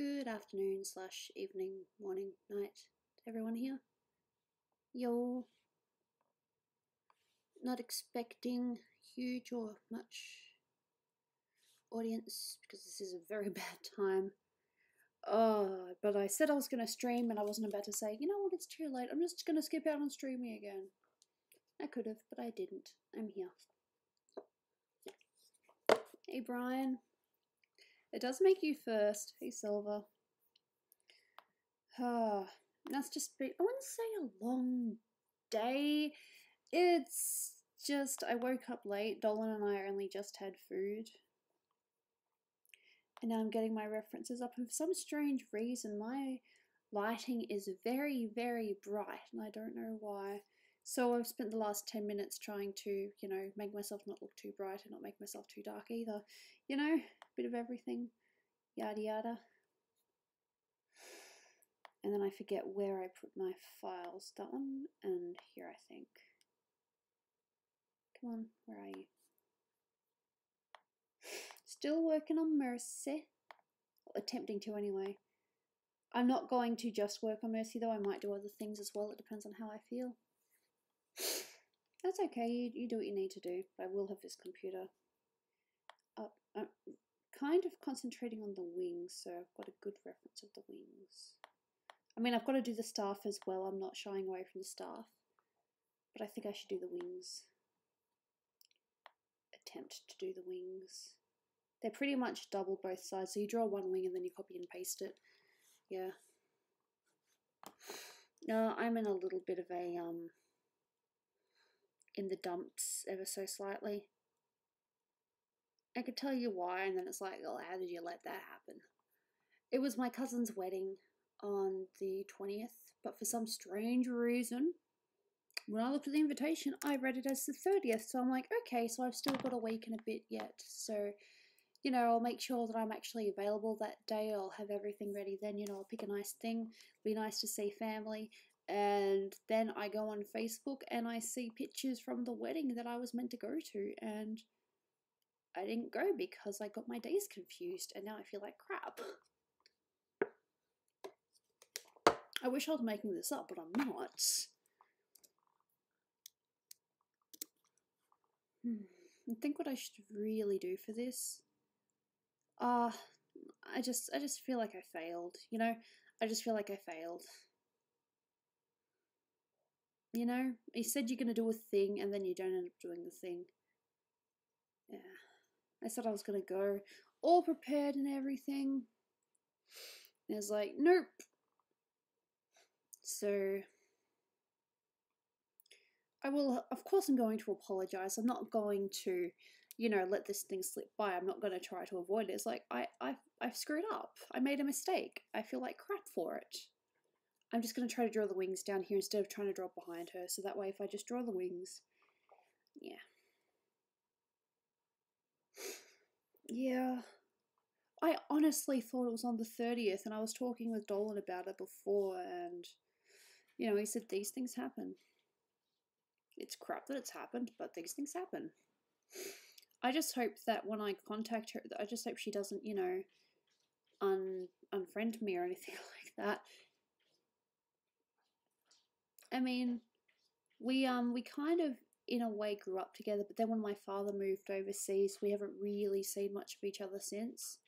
Good afternoon slash evening, morning, night to everyone here. Yo, not expecting huge or much audience because this is a very bad time. But I said I was going to stream and I wasn't about to say, you know what, it's too late. I'm just going to skip out on streaming again. I could have, but I didn't. I'm here. Hey Brian. It does make you first. Hey Silver. That's just been, I wouldn't say a long day. It's just, I woke up late. Dolan and I only just had food. And now I'm getting my references up. And for some strange reason, my lighting is very, very bright. And I don't know why. So I've spent the last 10 minutes trying to, make myself not look too bright and not make myself too dark either. A bit of everything. Yada yada. And then I forget where I put my files. That one and here, I think. Come on, where are you? Still working on Mercy. Well, attempting to anyway. I'm not going to just work on Mercy though. I might do other things as well. It depends on how I feel. That's okay. You do what you need to do. But I will have this computer up. I'm kind of concentrating on the wings, so I've got a good reference of the wings. I mean, I've got to do the staff as well. I'm not shying away from the staff. But I think I should do the wings. Attempt to do the wings. They're pretty much double both sides. So you draw one wing and then you copy and paste it. Yeah. No, I'm in a little bit of a, in the dumps ever so slightly. I could tell you why, and then it's like, oh, how did you let that happen? It was my cousin's wedding on the 20th, but for some strange reason, when I looked at the invitation, I read it as the 30th, so I'm like, okay, so I've still got a week and a bit yet, so, I'll make sure that I'm actually available that day. I'll have everything ready then, I'll pick a nice thing, be nice to see family, and then I go on Facebook and I see pictures from the wedding that I was meant to go to, and I didn't go because I got my days confused, and now I feel like crap. I wish I was making this up, but I'm not. I think what I should really do for this. I just feel like I failed. I just feel like I failed. You said you're gonna do a thing, and then you don't end up doing the thing. Yeah, I said I was gonna go, all prepared and everything. And it's like, nope. So. I will, of course I'm going to apologise. I'm not going to, let this thing slip by. I'm not going to try to avoid it. It's like, I've screwed up. I made a mistake. I feel like crap for it. I'm just going to try to draw the wings down here instead of trying to draw behind her. So that way if I just draw the wings, yeah. Yeah. I honestly thought it was on the 30th, and I was talking with Dolan about it before, and, he said these things happen. It's crap that it's happened, but these things happen. I just hope that when I contact her, I just hope she doesn't, unfriend me or anything like that. I mean, we kind of, in a way, grew up together, but then when my father moved overseas, we haven't really seen much of each other since.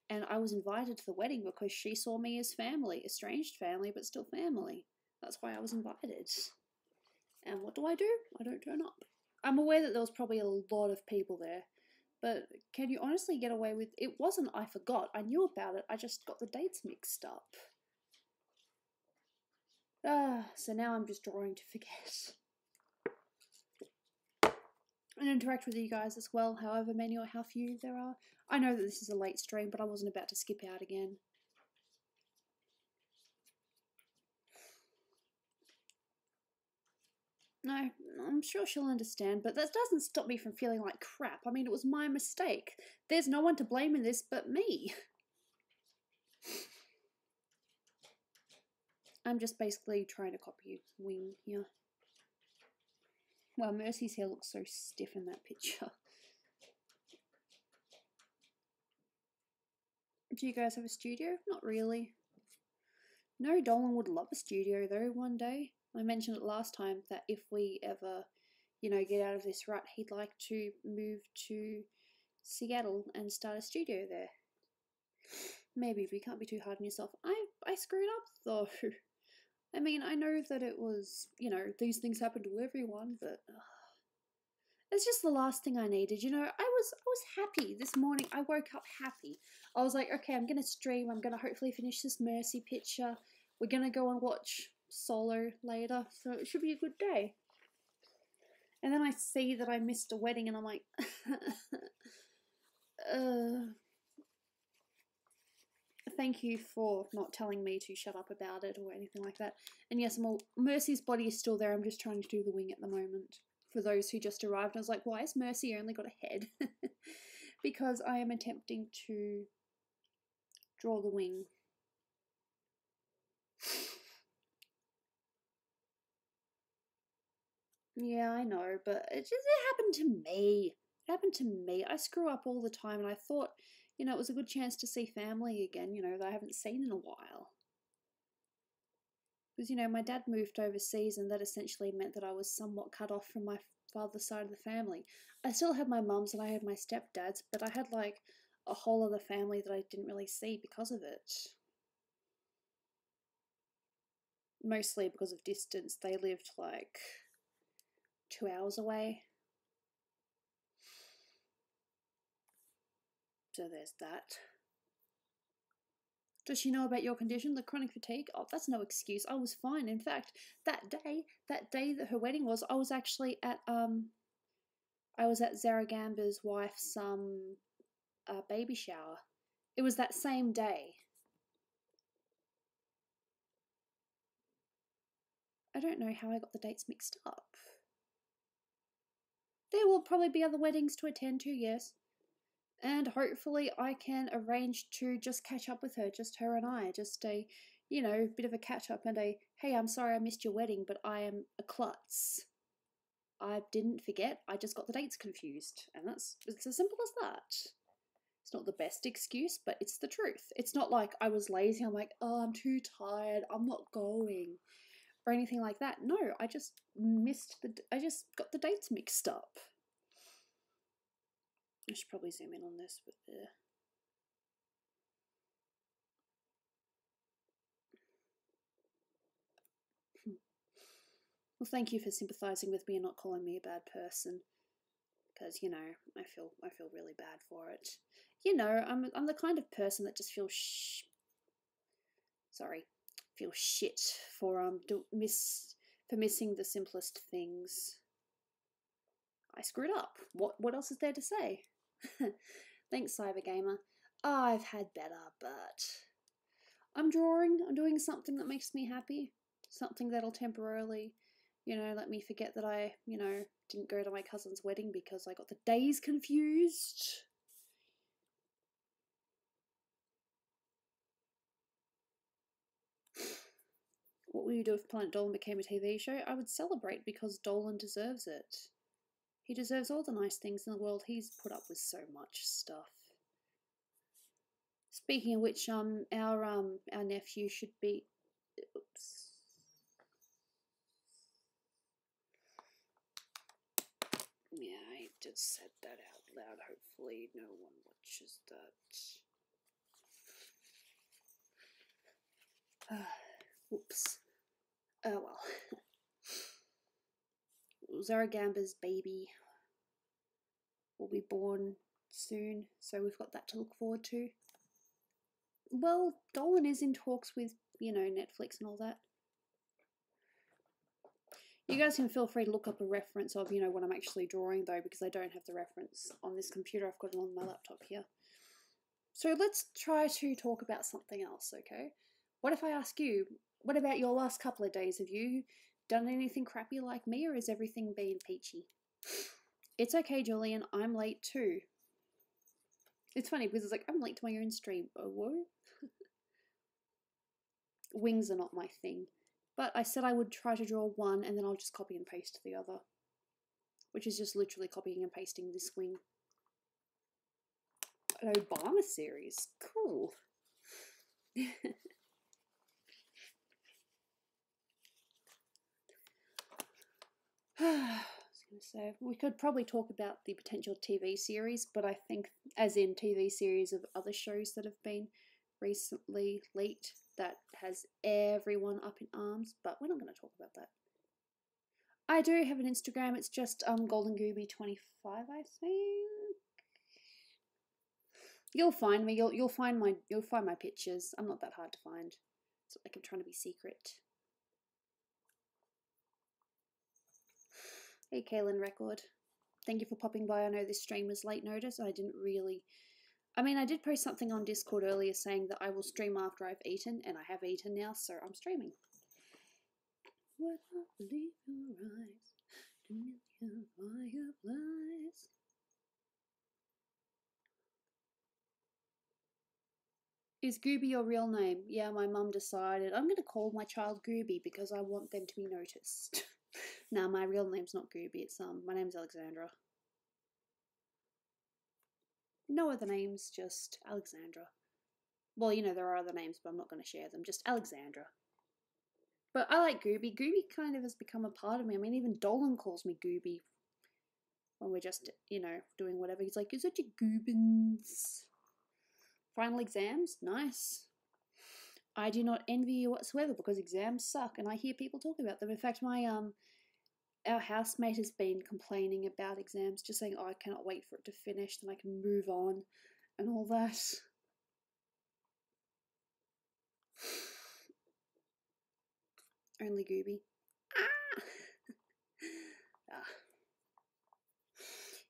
And I was invited to the wedding because she saw me as family, estranged family, but still family. That's why I was invited. And what do? I don't turn up. I'm aware that there was probably a lot of people there, but can you honestly get away with... It wasn't I forgot, I knew about it, I just got the dates mixed up. So now I'm just drawing to forget. And interact with you guys as well, however many or how few there are. I know that this is a late stream, but I wasn't about to skip out again. No, I'm sure she'll understand, but that doesn't stop me from feeling like crap. I mean, it was my mistake. There's no one to blame in this but me. I'm just basically trying to copy a wing here. Well, Mercy's hair looks so stiff in that picture. Do you guys have a studio? Not really. No, Dolan would love a studio though one day. I mentioned it last time that if we ever, you know, get out of this rut, he'd like to move to Seattle and start a studio there. Maybe, but you can't be too hard on yourself. I screwed up though. I mean, I know that it was, you know, these things happen to everyone, but it's just the last thing I needed. You know, I was happy this morning. I woke up happy. I was like, okay, I'm gonna stream. I'm gonna hopefully finish this Mercy picture. We're gonna go and watch Solo later, so it should be a good day. And then I see that I missed a wedding, and I'm like, thank you for not telling me to shut up about it or anything like that. And yes, Mercy's body is still there. I'm just trying to do the wing at the moment. For those who just arrived, I was like, why is Mercy only got a head? Because I am attempting to draw the wing. Yeah, I know, but it happened to me. It happened to me. I screw up all the time, and I thought, you know, it was a good chance to see family again, you know, that I haven't seen in a while. Because, you know, my dad moved overseas, and that essentially meant that I was somewhat cut off from my father's side of the family. I still had my mum's and I had my stepdad's, but I had like a whole other family that I didn't really see because of it. Mostly because of distance. They lived like 2 hours away. So there's that. Does she know about your condition, the chronic fatigue? Oh, that's no excuse. I was fine. In fact, that day that her wedding was, I was actually at Zaragamba's wife's baby shower. It was that same day. I don't know how I got the dates mixed up. There will probably be other weddings to attend to, yes. And hopefully I can arrange to just catch up with her, just her and I, just a, you know, bit of a catch up and a, hey, I'm sorry I missed your wedding, but I am a klutz. I didn't forget, I just got the dates confused. And it's as simple as that. It's not the best excuse, but it's the truth. It's not like I was lazy, I'm like, oh, I'm too tired, I'm not going. Or anything like that. No, I just got the dates mixed up. I should probably zoom in on this, but Well, thank you for sympathising with me and not calling me a bad person, because you know I feel really bad for it. You know, I'm the kind of person that just feels shit for missing the simplest things. I screwed up. What else is there to say? Thanks, Cybergamer. I've had better, but I'm drawing. I'm doing something that makes me happy. Something that'll temporarily, you know, let me forget that I, you know, didn't go to my cousin's wedding because I got the days confused. What would you do if Planet Dolan became a TV show? I would celebrate because Dolan deserves it. He deserves all the nice things in the world. He's put up with so much stuff. Speaking of which, our nephew should be. Oops. Yeah, I just said that out loud. Hopefully, no one watches that. Whoops. Oh well. Zaragamba's baby will be born soon, so we've got that to look forward to. Well, Dolan is in talks with, you know, Netflix and all that. You guys can feel free to look up a reference of, you know, what I'm actually drawing, though, because I don't have the reference on this computer. I've got it on my laptop here. So let's try to talk about something else, okay? What if I ask you, what about your last couple of days? Have you done anything crappy like me, or has everything been peachy? It's okay, Julian. I'm late too. It's funny because it's like, I'm late to my own stream. Oh, whoa. Wings are not my thing. But I said I would try to draw one and then I'll just copy and paste the other. Which is just literally copying and pasting this wing. An Obama series. Cool. I was going to say, we could probably talk about the potential TV series, but I think, as in TV series of other shows that have been recently leaked, that has everyone up in arms, but we're not going to talk about that. I do have an Instagram. It's just Golden Gooby 25, I think. You'll find me. You'll find my pictures. I'm not that hard to find. It's not like I'm trying to be secret. Hey, Kaylin Record. Thank you for popping by. I know this stream was late notice. I didn't really... I mean, I did post something on Discord earlier saying that I will stream after I've eaten, and I have eaten now, so I'm streaming. What I believe your eyes, a million fireflies. Is Gooby your real name? Yeah, my mum decided I'm going to call my child Gooby because I want them to be noticed. Nah, my real name's not Gooby. It's my name's Alexandra. No other names, just Alexandra. Well, you know, there are other names, but I'm not going to share them. Just Alexandra. But I like Gooby. Gooby kind of has become a part of me. I mean, even Dolan calls me Gooby when we're just, you know, doing whatever. He's like, is it your Goobins? Final exams? Nice. I do not envy you whatsoever because exams suck and I hear people talk about them. In fact, our housemate has been complaining about exams, just saying, oh, I cannot wait for it to finish, then I can move on and all that. Only Gooby. Ah! Ah.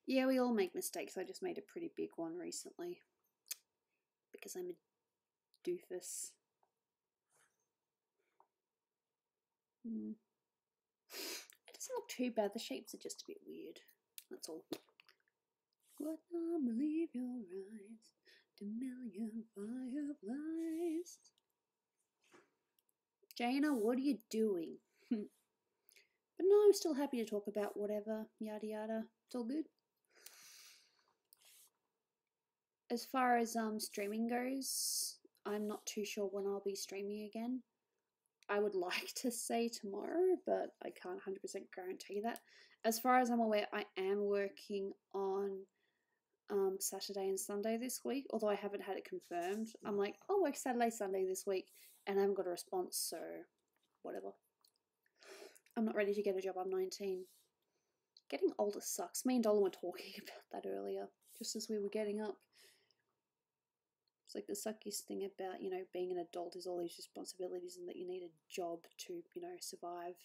Yeah, we all make mistakes. I just made a pretty big one recently because I'm a doofus. It doesn't look too bad. The shapes are just a bit weird. That's all. What I believe your eyes, the million fireflies. Jaina, what are you doing? But no, I'm still happy to talk about whatever, yada yada. It's all good. As far as streaming goes, I'm not too sure when I'll be streaming again. I would like to say tomorrow, but I can't 100% guarantee that. As far as I'm aware, I am working on Saturday and Sunday this week, although I haven't had it confirmed. I'm like, I'll work Saturday, Sunday this week, and I haven't got a response, so whatever. I'm not ready to get a job. I'm 19. Getting older sucks. Me and Dolan were talking about that earlier, just as we were getting up. It's like the suckiest thing about, you know, being an adult is all these responsibilities and that you need a job to, you know, survive.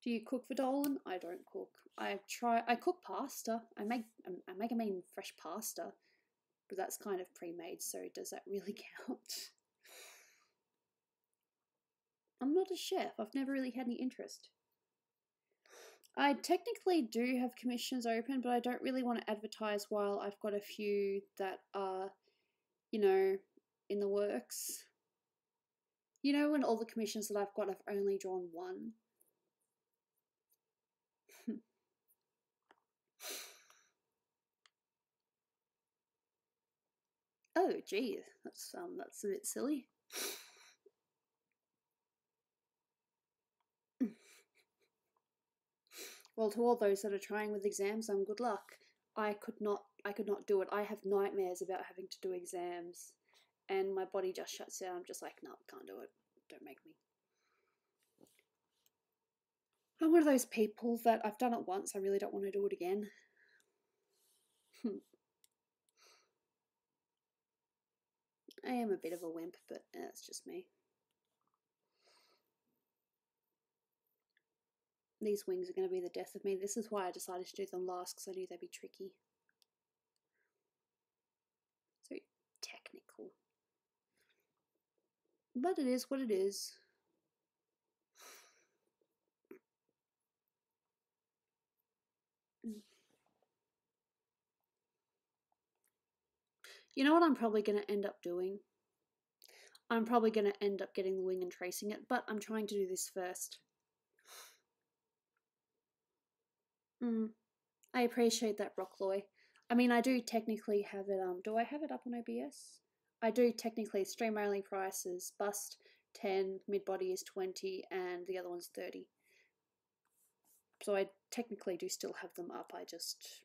Do you cook for Dolan? I don't cook. I cook pasta. I make a mean fresh pasta, but that's kind of pre-made, so does that really count? I'm not a chef. I've never really had any interest. I technically do have commissions open, but I don't really want to advertise while I've got a few that are, you know, in the works. You know, when all the commissions that I've got, I've only drawn one. Oh, gee, that's a bit silly. Well, to all those that are trying with exams, good luck. I could not do it. I have nightmares about having to do exams, and my body just shuts down. I'm just like, no, can't do it. Don't make me. I'm one of those people that I've done it once. I really don't want to do it again. I am a bit of a wimp, but that's just me. These wings are going to be the death of me. This is why I decided to do them last, because I knew they'd be tricky. So technical. But it is what it is. You know what I'm probably going to end up doing? I'm probably going to end up getting the wing and tracing it, but I'm trying to do this first. I appreciate that, Rockloy. I mean, I do technically have it, do I have it up on OBS? I do technically stream only prices, bust 10, mid body is 20, and the other one's 30. So I technically do still have them up. I just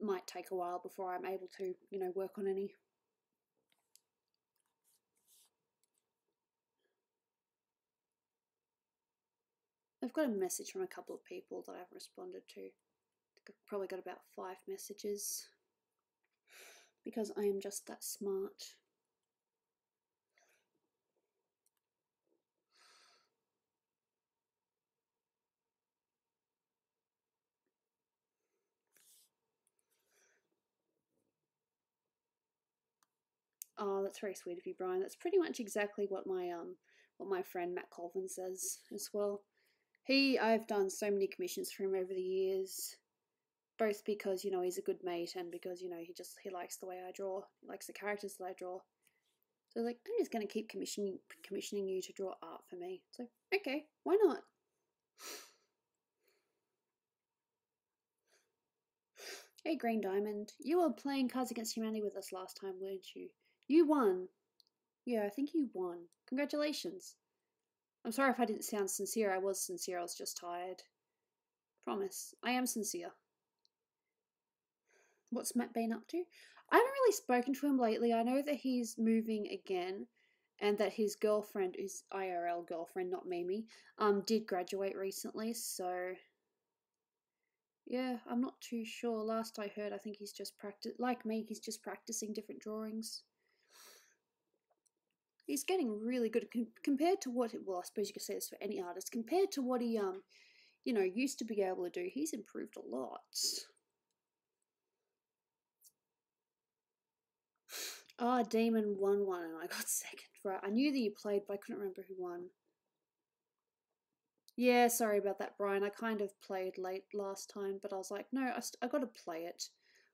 might take a while before I'm able to, you know, work on any. I've got a message from a couple of people that I've responded to. I've probably got about 5 messages because I am just that smart. Oh, that's very sweet of you, Brian. That's pretty much exactly what my friend Matt Colvin says as well. I've done so many commissions for him over the years, both because, you know, he's a good mate and because, you know, he likes the way I draw. He likes the characters that I draw. So like, I'm just gonna keep commissioning you to draw art for me. It's like, okay, why not? Hey, Green Diamond, you were playing Cards Against Humanity with us last time, weren't you? You won. Yeah, I think you won. Congratulations. I'm sorry if I didn't sound sincere. I was sincere. I was just tired. Promise. I am sincere. What's Matt been up to? I haven't really spoken to him lately. I know that he's moving again and that his girlfriend, his IRL girlfriend, not Mimi, did graduate recently. So, yeah, I'm not too sure. Last I heard, I think he's just like me, he's just practicing different drawings. He's getting really good compared to what, well, I suppose you could say this for any artist, compared to what he, you know, used to be able to do. He's improved a lot. Ah, Demon won one and I got second. Right, I knew that you played, but I couldn't remember who won. Yeah, sorry about that, Brian. I kind of played late last time, but I was like, no, I got to play it.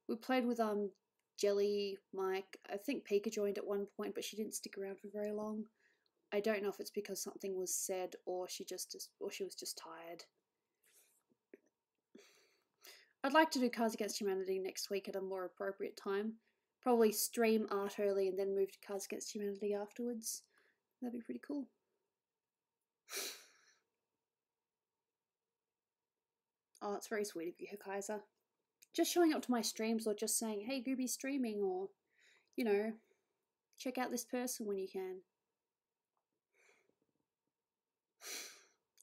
We played with Jelly, Mike. I think Pika joined at one point, but she didn't stick around for very long. I don't know if it's because something was said or she was just tired. I'd like to do Cards Against Humanity next week at a more appropriate time. Probably stream art early and then move to Cards Against Humanity afterwards. That'd be pretty cool. Oh, it's very sweet of you, Kaiser. Just showing up to my streams or just saying, hey, Gooby's streaming, or, you know, check out this person when you can.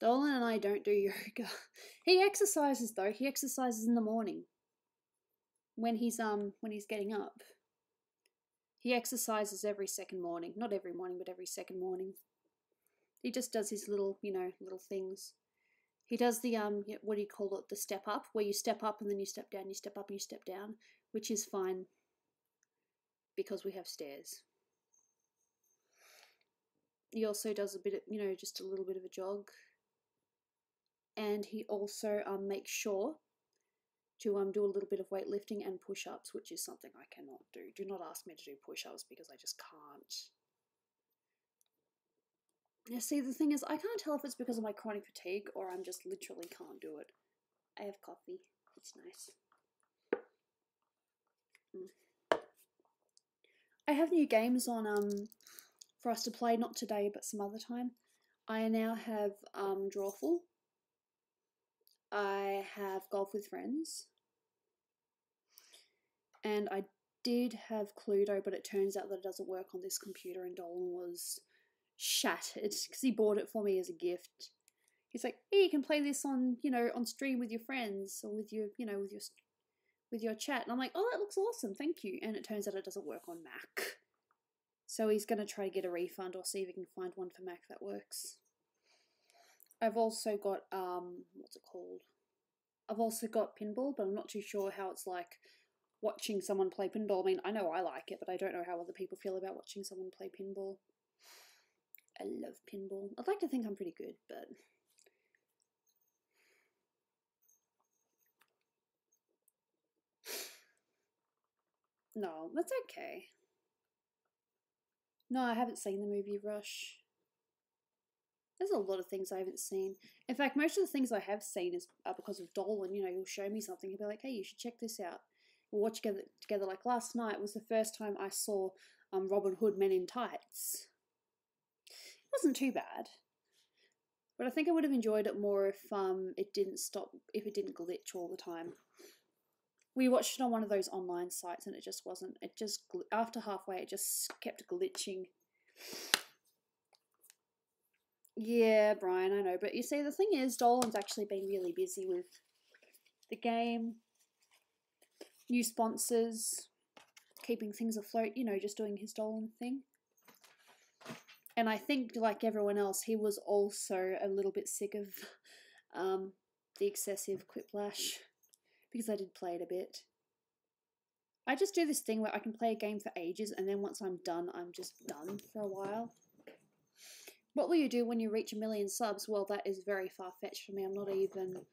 Dolan and I don't do yoga. He exercises though. He exercises in the morning. When he's getting up. He exercises every second morning. Not every morning, but every second morning. He just does his little, you know, little things. He does the what do you call it? The step up, where you step up and then you step down, you step up and you step down, which is fine because we have stairs. He also does a bit of, you know, just a little bit of a jog. And he also makes sure to do a little bit of weightlifting and push-ups, which is something I cannot do. Do not ask me to do push-ups because I just can't. Now, see, the thing is, I can't tell if it's because of my chronic fatigue or I'm just literally can't do it. I have coffee. It's nice. I have new games on for us to play, not today, but some other time. I now have Drawful. I have Golf with Friends. And I did have Cluedo, but it turns out that it doesn't work on this computer, and Dolan was shattered because he bought it for me as a gift. He's like, hey, you can play this on, you know, on stream with your friends or with your, you know, with your chat. And I'm like, oh, that looks awesome, thank you. And it turns out it doesn't work on Mac. So he's going to try to get a refund or see if he can find one for Mac that works. I've also got, what's it called? I've also got Pinball, but I'm not too sure how it's like watching someone play pinball. I mean, I know I like it, but I don't know how other people feel about watching someone play pinball. I love pinball. I'd like to think I'm pretty good, but... No, that's okay. No, I haven't seen the movie Rush. There's a lot of things I haven't seen. In fact, most of the things I have seen are because of Dolan. You know, he'll show me something. He'll be like, hey, you should check this out. we'll watch together. Like last night was the first time I saw Robin Hood Men in Tights. It wasn't too bad, but I think I would have enjoyed it more if it didn't glitch all the time. We watched it on one of those online sites and it just wasn't. It just, after halfway, it just kept glitching. Yeah, Brian, I know. But you see, the thing is, Dolan's actually been really busy with the game, new sponsors, keeping things afloat, you know, just doing his Dolan thing. And I think, like everyone else, he was also a little bit sick of the excessive quiplash, because I did play it a bit. I just do this thing where I can play a game for ages, and then once I'm done, I'm just done for a while. What will you do when you reach 1 million subs? Well, that is very far-fetched for me. I'm not even...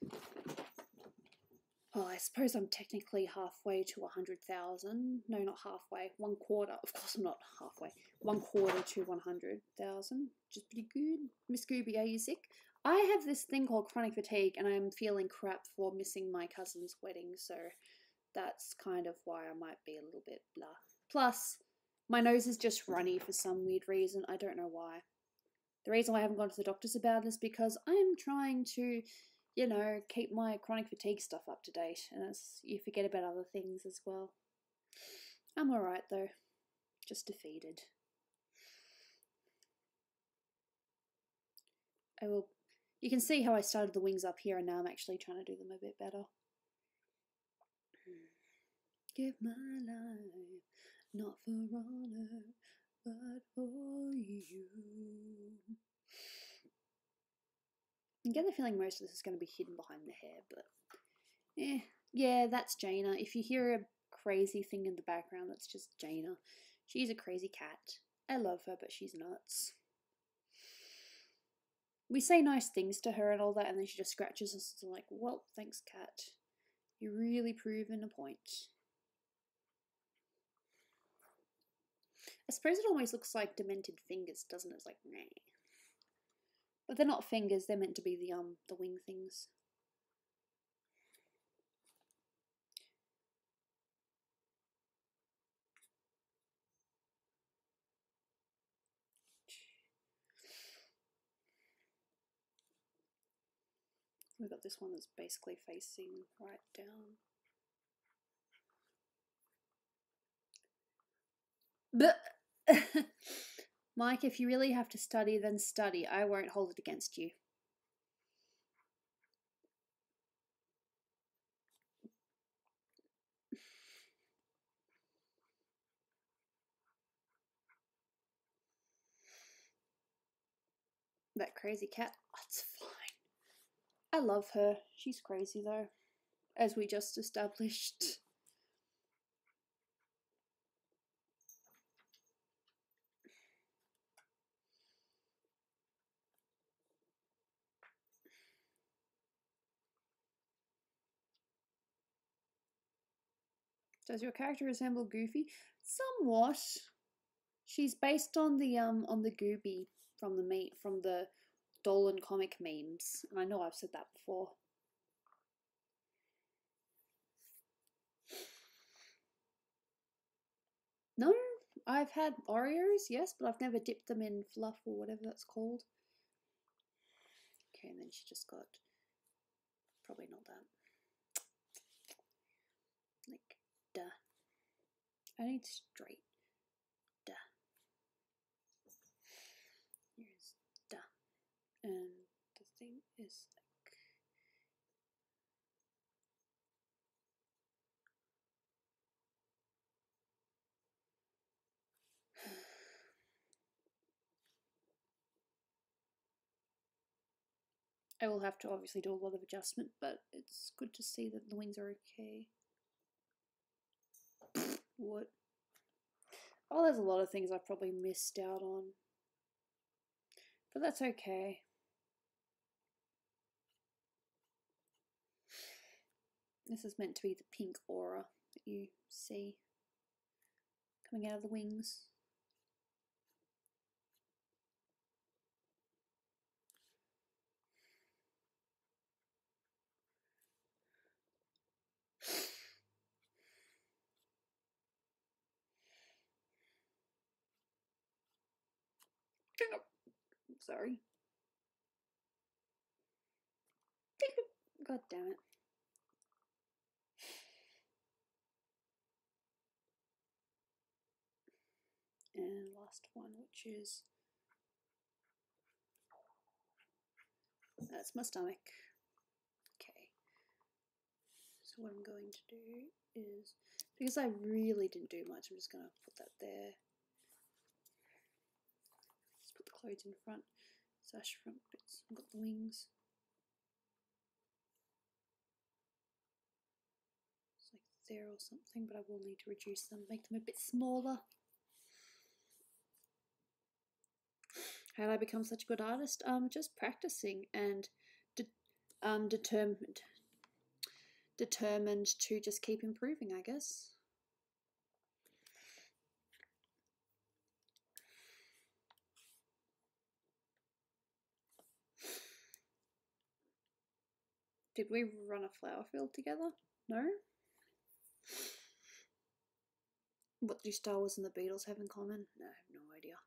Oh, I suppose I'm technically halfway to 100,000. No, not halfway. 1/4. Of course I'm not halfway. 1/4 to 100,000. Which is pretty good. Miss Gooby, are you sick? I have this thing called chronic fatigue, and I'm feeling crap for missing my cousin's wedding, so that's kind of why I might be a little bit blah. Plus, my nose is just runny for some weird reason. I don't know why. The reason why I haven't gone to the doctors about it is because I'm trying to, you know, keep my chronic fatigue stuff up to date, and you forget about other things as well. I'm alright though, just defeated. You can see how I started the wings up here and now I'm actually trying to do them a bit better. Give my life, not for honor, but for you. I get the feeling most of this is going to be hidden behind the hair, but yeah, that's Jaina. If you hear a crazy thing in the background, that's just Jaina. She's a crazy cat. I love her, but she's nuts. We say nice things to her and all that, and then she just scratches us and like, well, thanks, cat. You're really proving a point. I suppose it almost looks like demented fingers, doesn't it? It's like, meh. But they're not fingers, they're meant to be the wing things. We've got this one that's basically facing right down. But Mike, if you really have to study, then study. I won't hold it against you. That crazy cat, that's fine. I love her. She's crazy though, as we just established. Does your character resemble Goofy? Somewhat. She's based on the Gooby from the Dolan comic memes, and I know I've said that before. No, I've had Oreos, yes, but I've never dipped them in fluff or whatever that's called. Okay, and then she just got probably not that. Like, duh. I need straight. Duh. Here's duh. And the thing is like... I will have to obviously do a lot of adjustment, but it's good to see that the wings are okay. What? Oh, there's a lot of things I probably missed out on. But that's okay. This is meant to be the pink aura that you see coming out of the wings. Sorry. God damn it. And last one, which is, that's my stomach. Okay. So what I'm going to do is, because I really didn't do much, I'm just going to put that there. Just put the clothes in front, sash front bits. I've got the wings. It's like there or something, but I will need to reduce them, make them a bit smaller. How did I become such a good artist? Just practicing and determined to just keep improving, I guess. Did we run a flower field together? No? What do Star Wars and the Beatles have in common? No, I have no idea.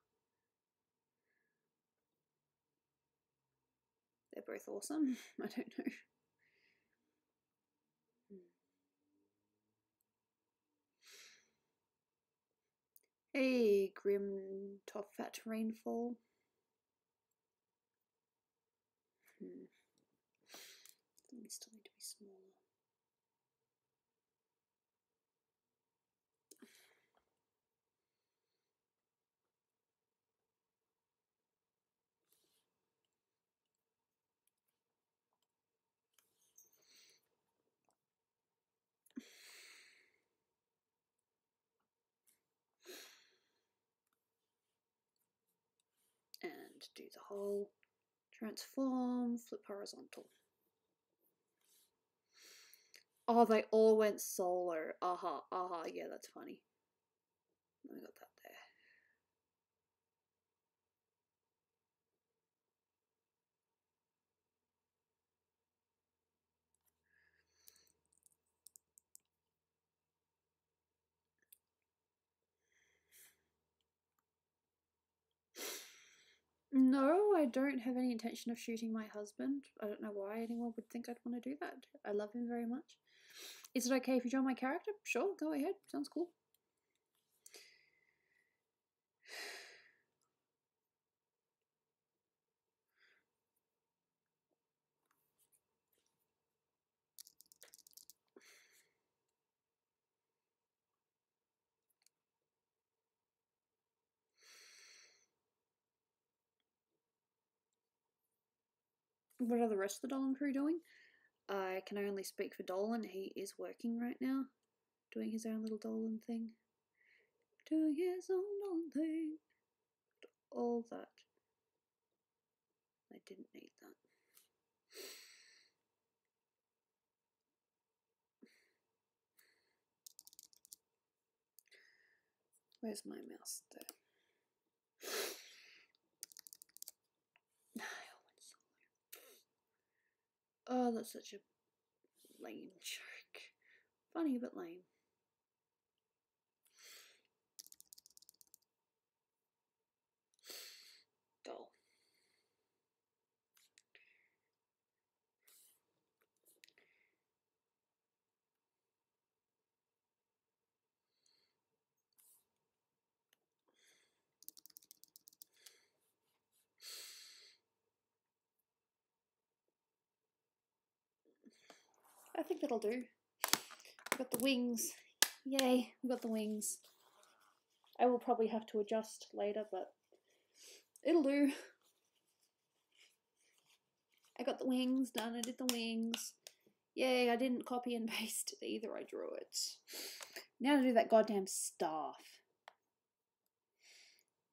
They're both awesome. I don't know. Hey, grim top fat rainfall. They still need to be smaller. And do the whole transform, flip horizontal. Oh, they all went solo. Aha, aha, yeah, that's funny. I got that there. No, I don't have any intention of shooting my husband. I don't know why anyone would think I'd want to do that. I love him very much. Is it okay if you draw my character? Sure, go ahead. Sounds cool. What are the rest of the Dolan crew doing? I can only speak for Dolan. He is working right now, doing his own little Dolan thing. Doing his own Dolan thing. All that. I didn't need that. Where's my mouse there? Oh, that's such a lame joke. Funny but lame. Goal. I think that'll do. We got the wings. Yay, we got the wings. I will probably have to adjust later, but it'll do. I got the wings done. I did the wings. Yay, I didn't copy and paste it either. I drew it. Now to do that goddamn staff.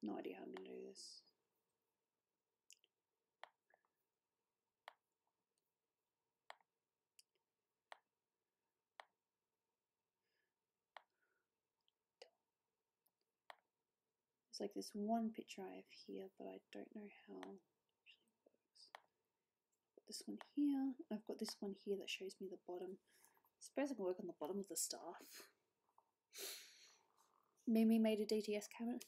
No idea how I'm going to do this. It's like this one picture I have here, but I don't know how it actually works. I've got this one here. I've got this one here that shows me the bottom. I suppose I can work on the bottom of the staff. Mimi made a DTS cameo.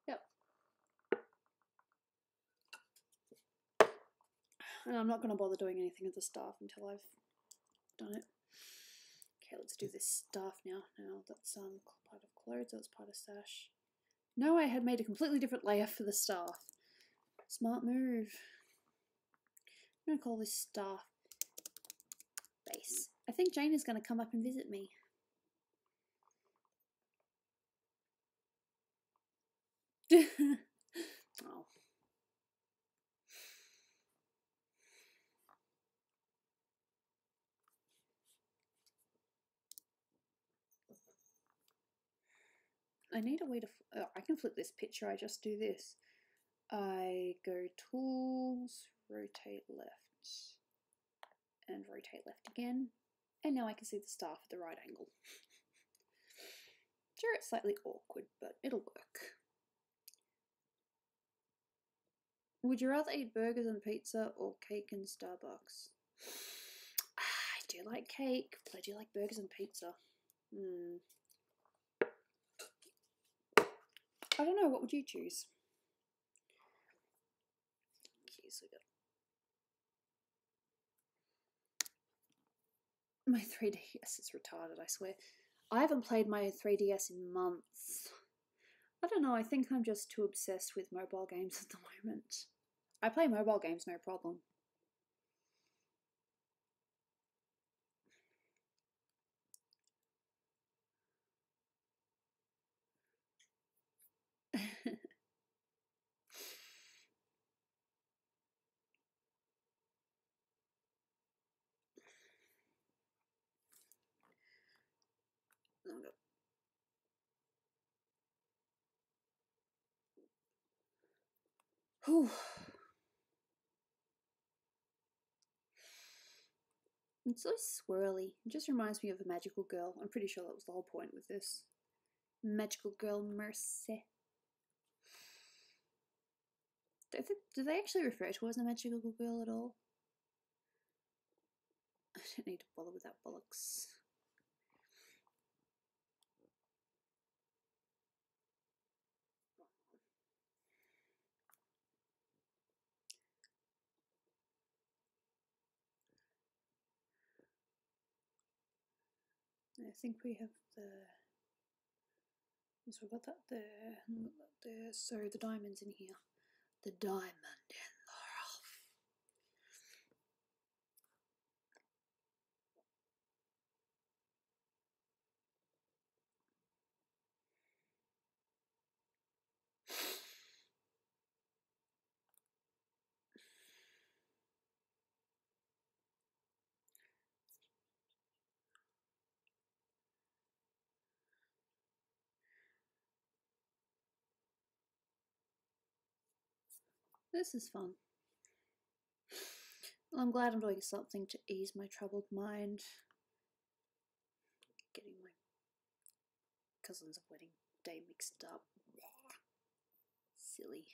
Yep. And I'm not going to bother doing anything with the staff until I've done it. Okay, let's do this staff now. Now that's part of clothes, that's part of sash. No, I had made a completely different layer for the staff. Smart move. I'm going to call this staff base. I think Jane is going to come up and visit me. Oh. I need a way to... I can flip this picture. I just do this. I go tools, rotate left, and rotate left again. And now I can see the staff at the right angle. Sure, it's slightly awkward, but it'll work. Would you rather eat burgers and pizza or cake and Starbucks? I do like cake, but I do like burgers and pizza. I don't know, what would you choose? Okay, so my 3DS is retarded, I swear. I haven't played my 3DS in months. I don't know, I think I'm just too obsessed with mobile games at the moment. I play mobile games, no problem. Whew. It's so swirly. It just reminds me of a magical girl. I'm pretty sure that was the whole point with this. Magical girl Mercy. Do they actually refer to her as a magical girl at all? I don't need to bother with that bollocks. I think we have the... So we've got that there, and we've got that there. So the diamond's in here. The diamond in the rough. This is fun. Well, I'm glad I'm doing something to ease my troubled mind. Getting my cousin's wedding day mixed up. Silly.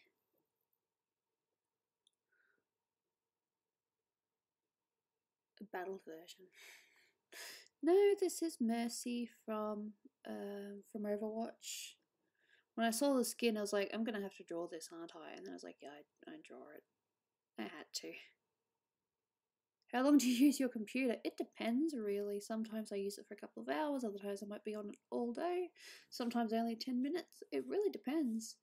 A battle version. No, this is Mercy from Overwatch. When I saw the skin, I was like, I'm gonna have to draw this, aren't I? And then I was like, yeah, I draw it. I had to. How long do you use your computer? It depends, really. Sometimes I use it for a couple of hours, other times I might be on it all day. Sometimes only 10 minutes. It really depends.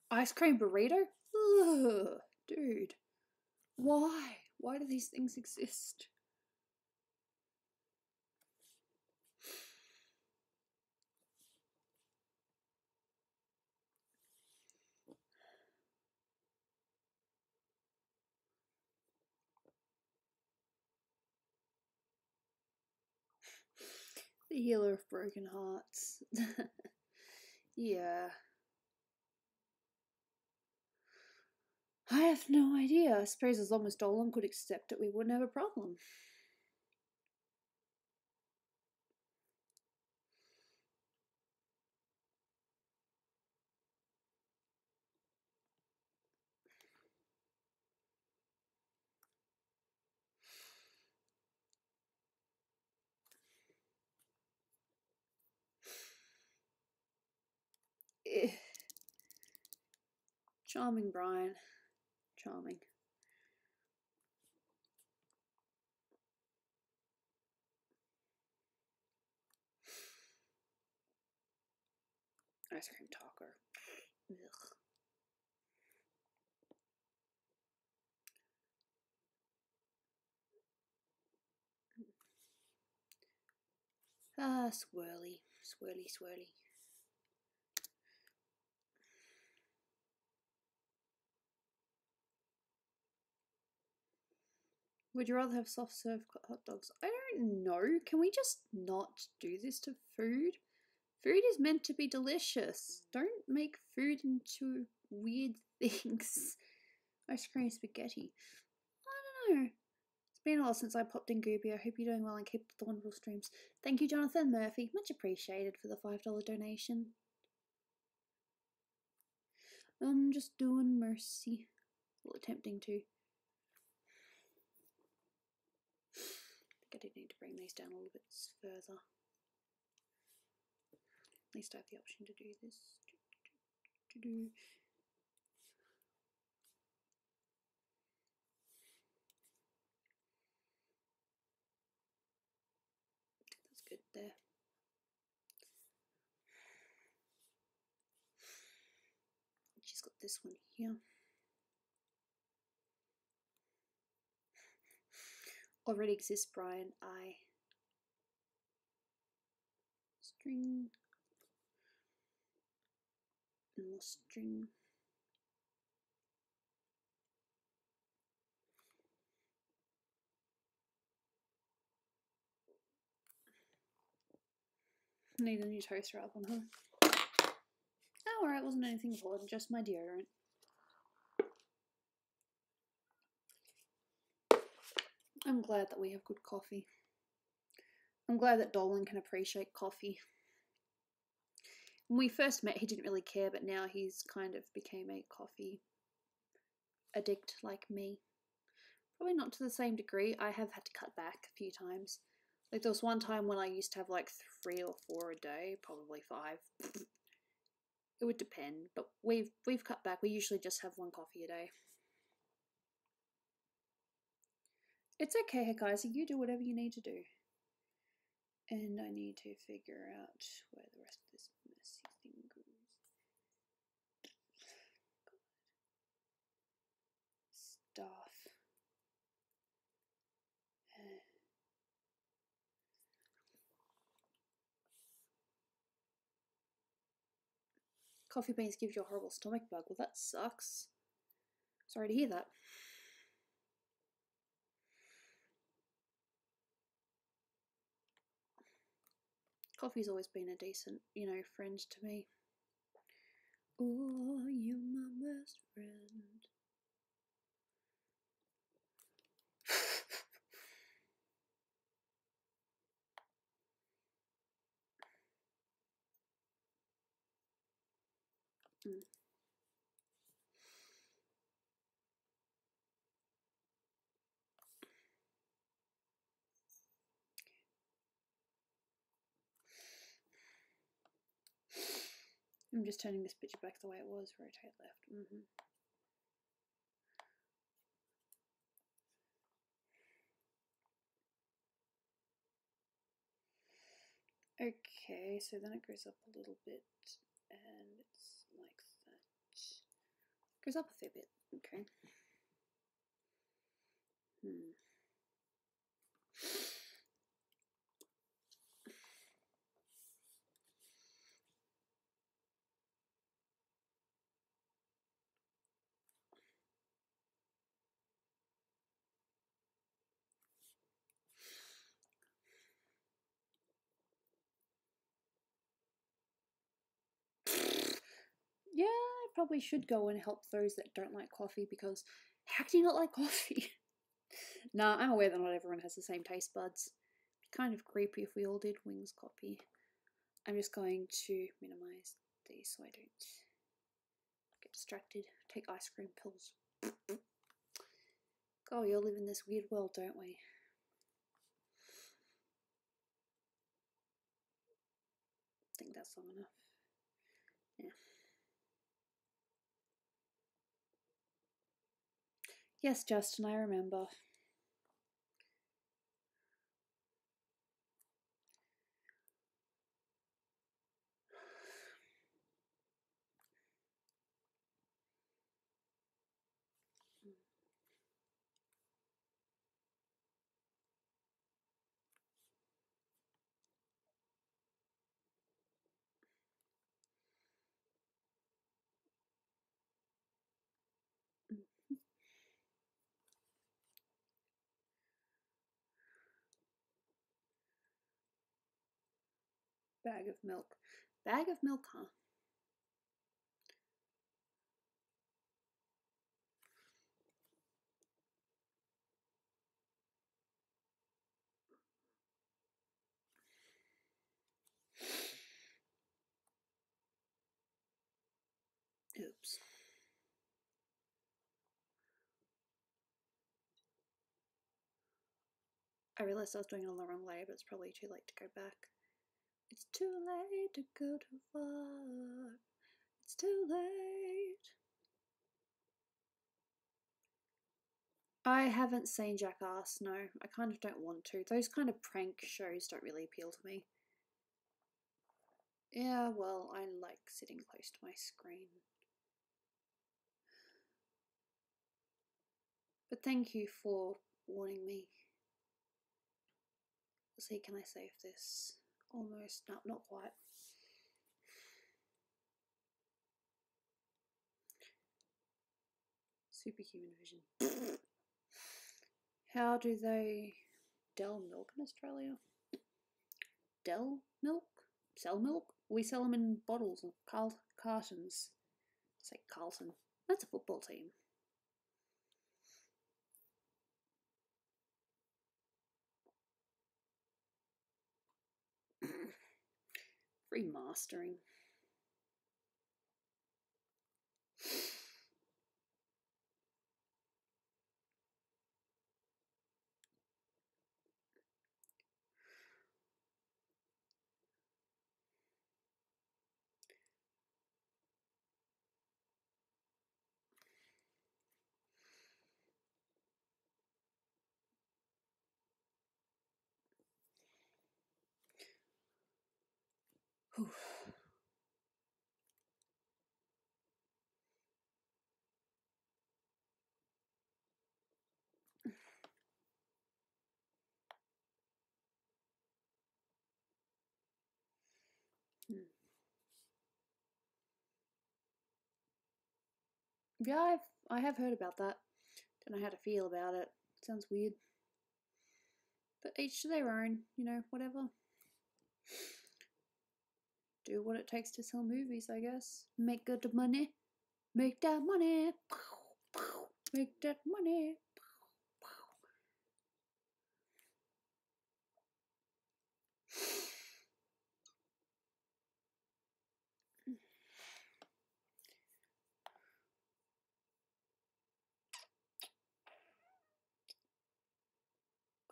Ice cream burrito? Ugh, dude. Why? Why do these things exist? The healer of broken hearts. Yeah. I have no idea. I suppose as long as Dolan could accept it, we wouldn't have a problem. Charming, Brian. Charming. Ice cream taco. Ugh. Ah, swirly. Swirly, swirly. Would you rather have soft serve hot dogs? I don't know. Can we just not do this to food? Food is meant to be delicious. Don't make food into weird things. Ice cream spaghetti. I don't know. It's been a while since I popped in Gooby. I hope you're doing well and keep up the wonderful streams. Thank you, Jonathan Murphy. Much appreciated for the $5 donation. I'm just doing mercy. Well, attempting to. I think I did need to bring these down a little bit further. At least I have the option to do this. That's good there. She's got this one here. Already exists, Brian. I. String. And more string. Need a new toaster oven, huh? Oh, alright, wasn't anything important, just my deodorant. I'm glad that we have good coffee. I'm glad that Dolan can appreciate coffee. When we first met, he didn't really care, but now he's kind of became a coffee addict like me. Probably not to the same degree. I have had to cut back a few times. Like there was one time when I used to have like 3 or 4 a day, probably 5. It would depend, but we've cut back. We usually just have 1 coffee a day. It's okay, Hikaisa. You do whatever you need to do. And I need to figure out where the rest of this messy thing goes. Stuff. Coffee beans give you a horrible stomach bug. Well, that sucks. Sorry to hear that. Coffee's always been a decent, friend to me. Oh, you're my best friend. I'm just turning this picture back the way it was. Rotate left. Okay, so then it goes up a little bit, and it's like that. Goes up a fair bit. Okay. Yeah, I probably should go and help those that don't like coffee, because how can you not like coffee? Nah, I'm aware that not everyone has the same taste buds. It'd be kind of creepy if we all did wings copy. I'm just going to minimize these so I don't get distracted. Take ice cream pills. God, we all live in this weird world, don't we? I think that's long enough. Yeah. Yes, Justin, I remember. Bag of milk. Bag of milk, huh? Oops. I realized I was doing it on the wrong way, but it's probably too late to go back. It's too late to go too far. It's too late. I haven't seen Jackass, no. I kind of don't want to. Those kind of prank shows don't really appeal to me. Yeah, well, I like sitting close to my screen. But thank you for warning me. Let's see, can I save this? Almost, no, not quite. Superhuman vision. How do they Del milk in Australia? Del milk? Sell milk? We sell them in bottles and cartons. Say Carlton. That's a football team. Free mastering. Yeah, I have heard about that. Don't know how to feel about it. Sounds weird. But each to their own, you know, whatever. Do what it takes to sell movies, I guess. Make good money. Make that money. Make that money.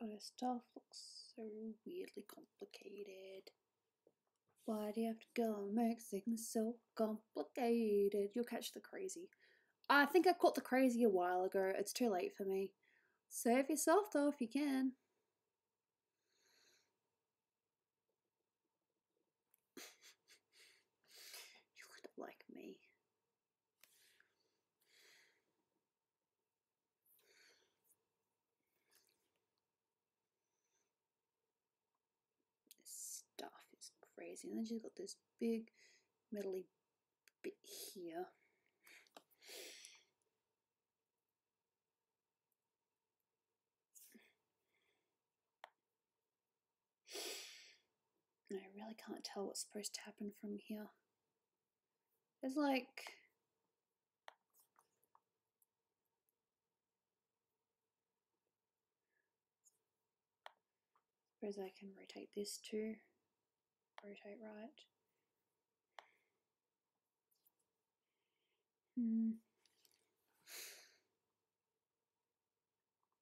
God, this stuff looks so weirdly complicated. Why do you have to go and make things so complicated? You'll catch the crazy. I think I caught the crazy a while ago. It's too late for me. Save yourself though if you can. You kind of like me. This stuff is crazy. And then she's got this big metally bit here. And I really can't tell what's supposed to happen from here. There's like... I suppose I can rotate this too. Rotate right.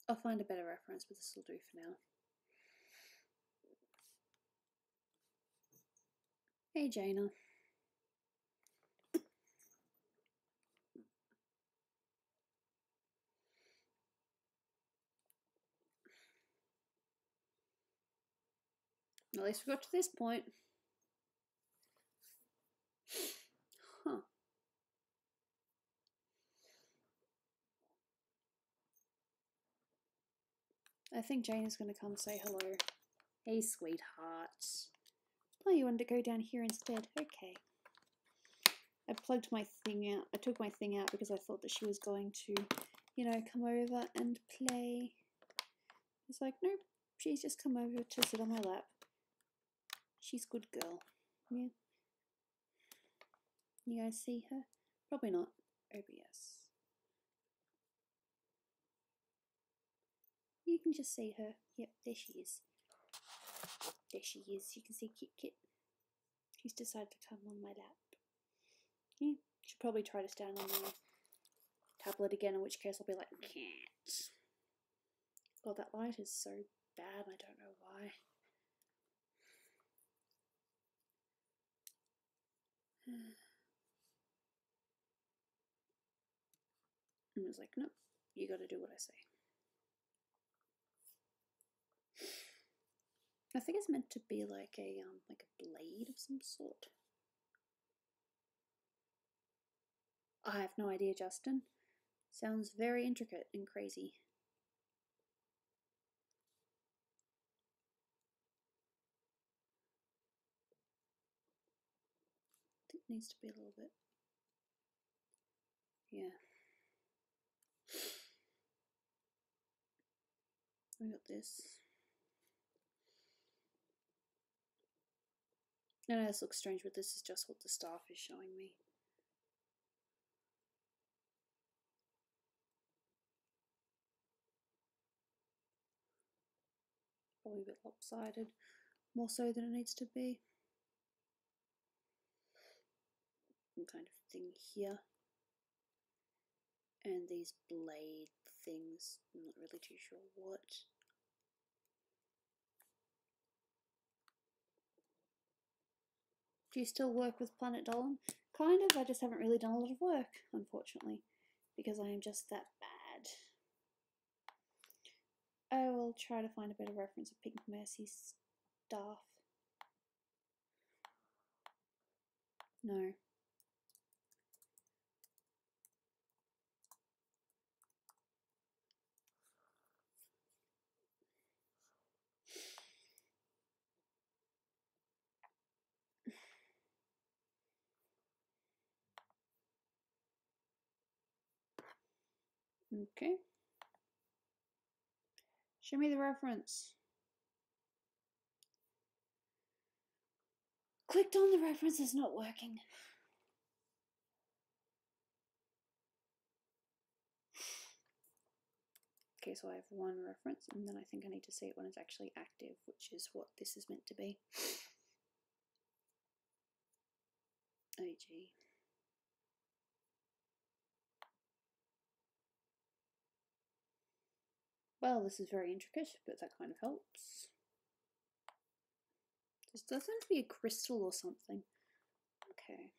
I'll find a better reference, but this will do for now. Hey, Jaina. At least we got to this point. Huh. I think Jane is going to come say hello. Hey, sweetheart. Oh, you wanted to go down here instead. Okay. I plugged my thing out. I took my thing out because I thought that she was going to, you know, come over and play. It's like, nope. She's just come over to sit on my lap. She's a good girl. Yeah. You guys see her? Probably not. OBS. You can just see her. Yep, there she is. There she is. You can see Kit Kit. She's decided to come on my lap. Yeah, she'll probably try to stand on my tablet again, in which case I'll be like, can't. God, that light is so bad. I don't know why. And I was like, nope, you gotta do what I say. I think it's meant to be like a blade of some sort. I have no idea, Justin. Sounds very intricate and crazy. I think it needs to be a little bit. Yeah. I got this. I know this looks strange, but this is just what the staff is showing me. Probably a bit lopsided, more so than it needs to be. Some kind of thing here. And these blade things, I'm not really too sure what. Do you still work with Planet Dolan? Kind of, I just haven't really done a lot of work, unfortunately, because I am just that bad. I will try to find a better reference of Pink Mercy's staff. No. Okay. Show me the reference. Clicked on the reference, it's not working. Okay, so I have one reference, and then I think I need to see it when it's actually active, which is what this is meant to be. Oh gee. Well, this is very intricate, but that kind of helps. This does seem to be a crystal or something. Okay.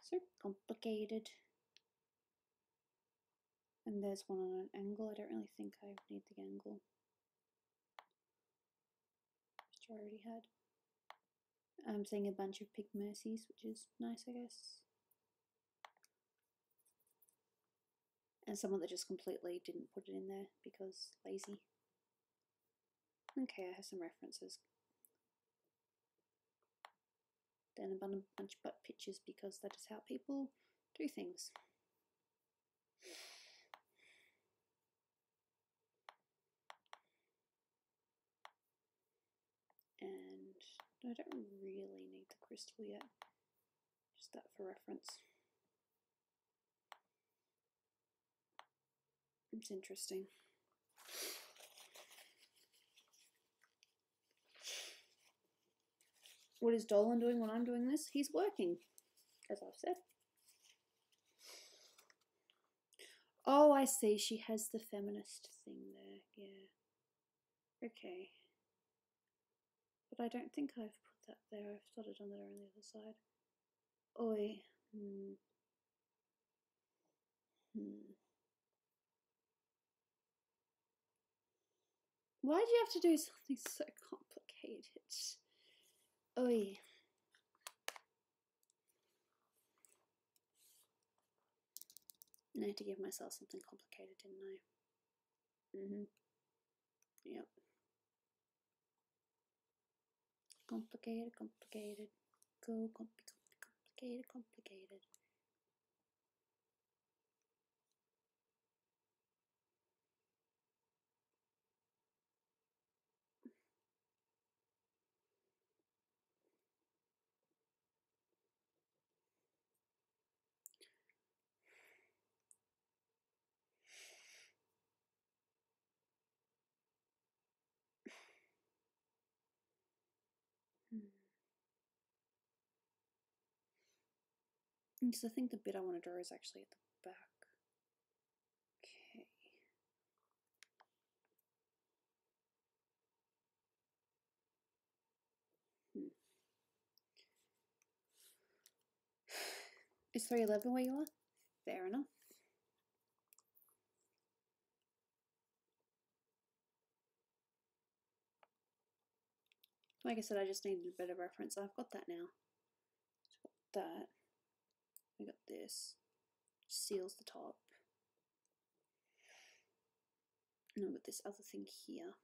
So complicated. And there's one on an angle. I don't really think I need the angle, which I already had. I'm seeing a bunch of Pink Mercies, which is nice, I guess. And someone that just completely didn't put it in there because lazy. Okay, I have some references. Then a bunch of butt pictures because that is how people do things. And I don't really need the crystal yet, just that for reference. It's interesting. What is Dolan doing when I'm doing this? He's working, as I've said. Oh, I see. She has the feminist thing there. Yeah. Okay. but I don't think I've put that there. I've started on there on the other side. Oi. Why do you have to do something so complicated? Oi. I had to give myself something complicated, didn't I? Yep. Complicated, complicated. Go complicated, complicated. Because I think the bit I want to draw is actually at the back. Okay. Is 311 where you are? Fair enough. Like I said, I just needed a bit of reference. I've got that now. So got that. We got this. Seals the top. And I've got this other thing here.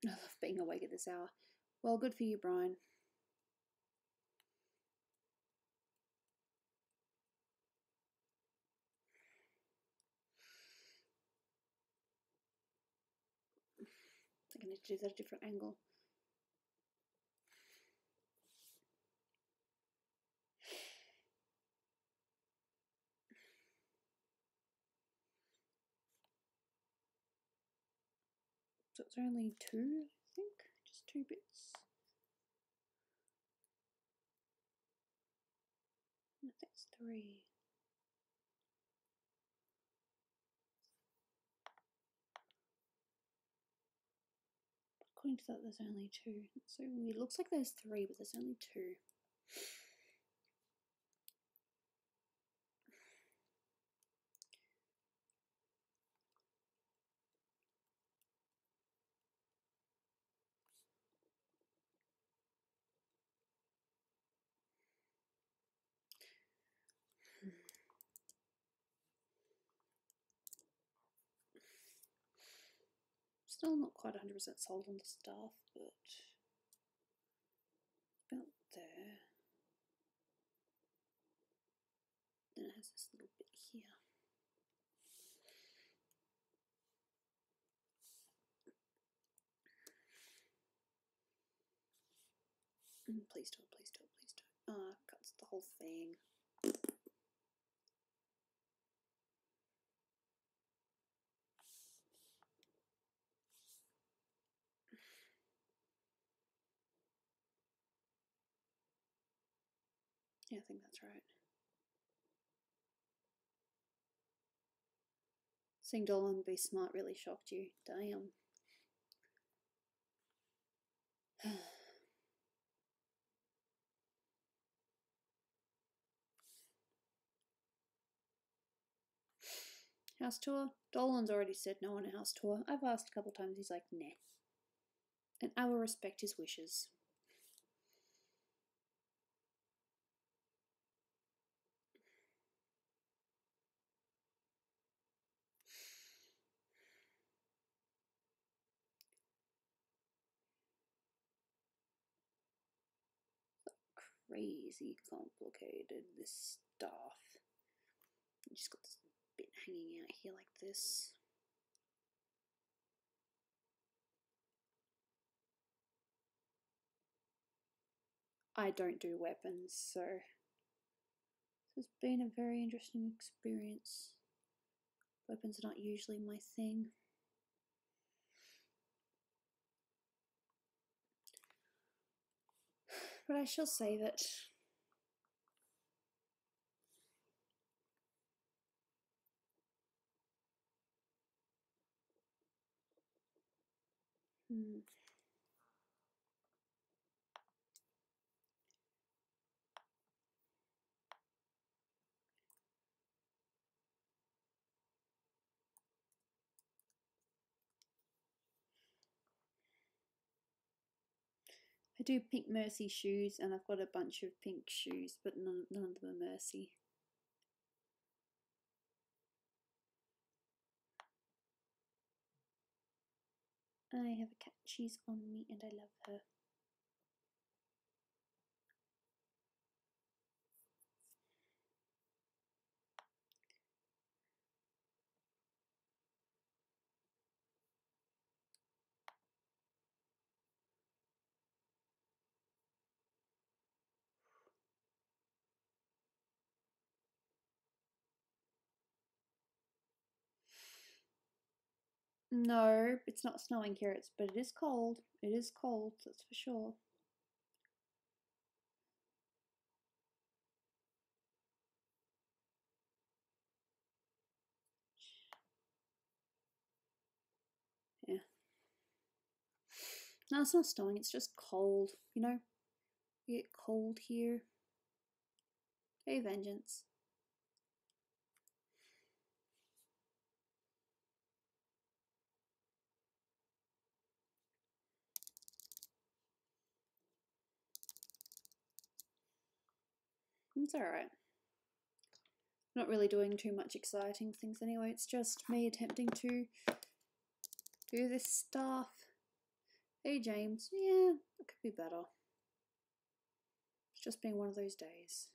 I love being awake at this hour. Well, good for you, Brian. I think I need to do that at a different angle. So it's only two, I think? Just two bits. I think it's three. According to that, there's only two. It's so weird. It looks like there's three, but there's only two. Still not quite 100% sold on the staff, but about there. Then it has this little bit here. Please don't, please don't, please don't. Ah, cuts the whole thing. Yeah, I think that's right. Seeing Dolan be smart really shocked you. Damn. House tour? Dolan's already said no on a house tour. I've asked a couple times, he's like, nah. And I will respect his wishes. Crazy complicated, this stuff. You just got this bit hanging out here like this. I don't do weapons, so this has been a very interesting experience. Weapons are not usually my thing. But I shall save it. I do pink Mercy shoes, and I've got a bunch of pink shoes, but none of them are Mercy. I have a cat. She's on me, and I love her. No, it's not snowing here, but it is cold. It is cold, that's for sure. Yeah. No, it's not snowing, it's just cold, you know? You get cold here. Hey, vengeance. It's alright. Not really doing too much exciting things anyway, it's just me attempting to do this stuff. Hey, James. Yeah, it could be better. It's just been one of those days.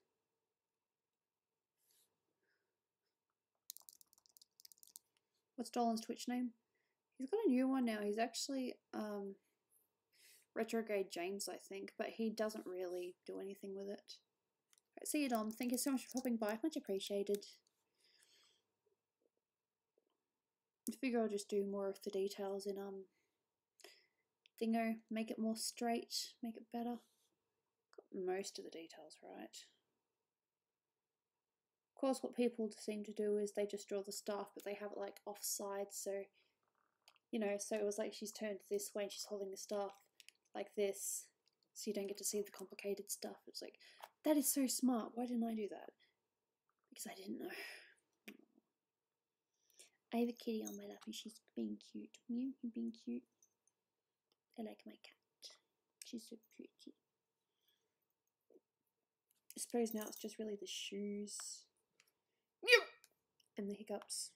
What's Dolan's Twitch name? He's got a new one now. He's actually Retrograde James, I think, but he doesn't really do anything with it. Right, see you, Dom. Thank you so much for popping by. Much appreciated. I figure I'll just do more of the details in Thingo, make it more straight, make it better. Got most of the details right. Of course, what people seem to do is they just draw the staff, but they have it like offside, so you know, so it was like she's turned this way and she's holding the staff like this, so you don't get to see the complicated stuff. It's like, that is so smart. Why didn't I do that? Because I didn't know. I have a kitty on my lap and she's being cute. Mew, you're being cute. I like my cat. She's so pretty. I suppose now it's just really the shoes and the hiccups.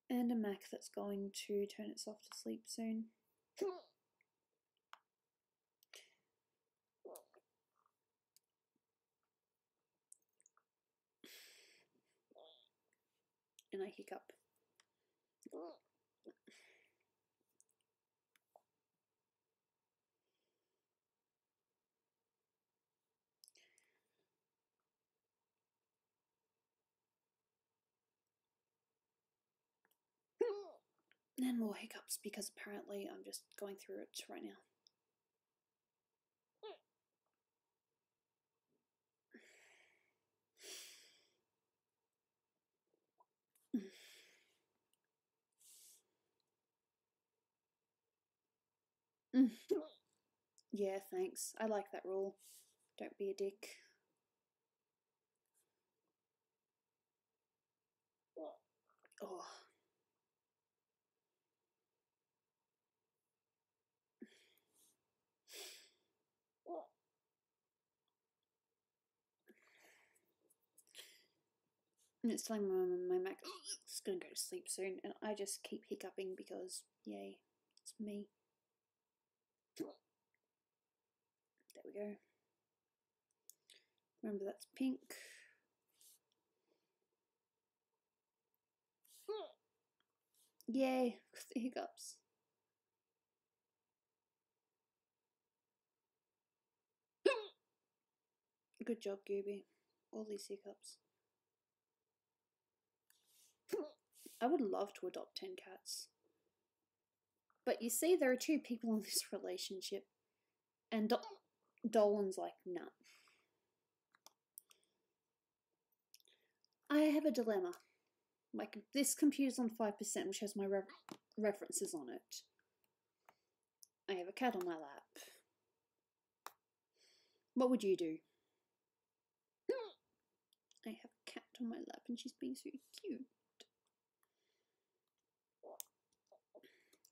And a Mac that's going to turn itself to sleep soon. And I hiccup. And more hiccups because apparently I'm just going through it right now. Yeah, thanks. I like that rule. Don't be a dick. Oh. And it's telling my Mac it's gonna go to sleep soon, and I just keep hiccuping because, yay, it's me. There we go. Remember, that's pink. Yay, the hiccups. Good job, Gooby. All these hiccups. I would love to adopt 10 cats. But you see, there are 2 people in this relationship. And Dolan's like, nah. I have a dilemma. Like, this computer's on 5%, which has my references on it. I have a cat on my lap. What would you do? I have a cat on my lap and she's being so cute.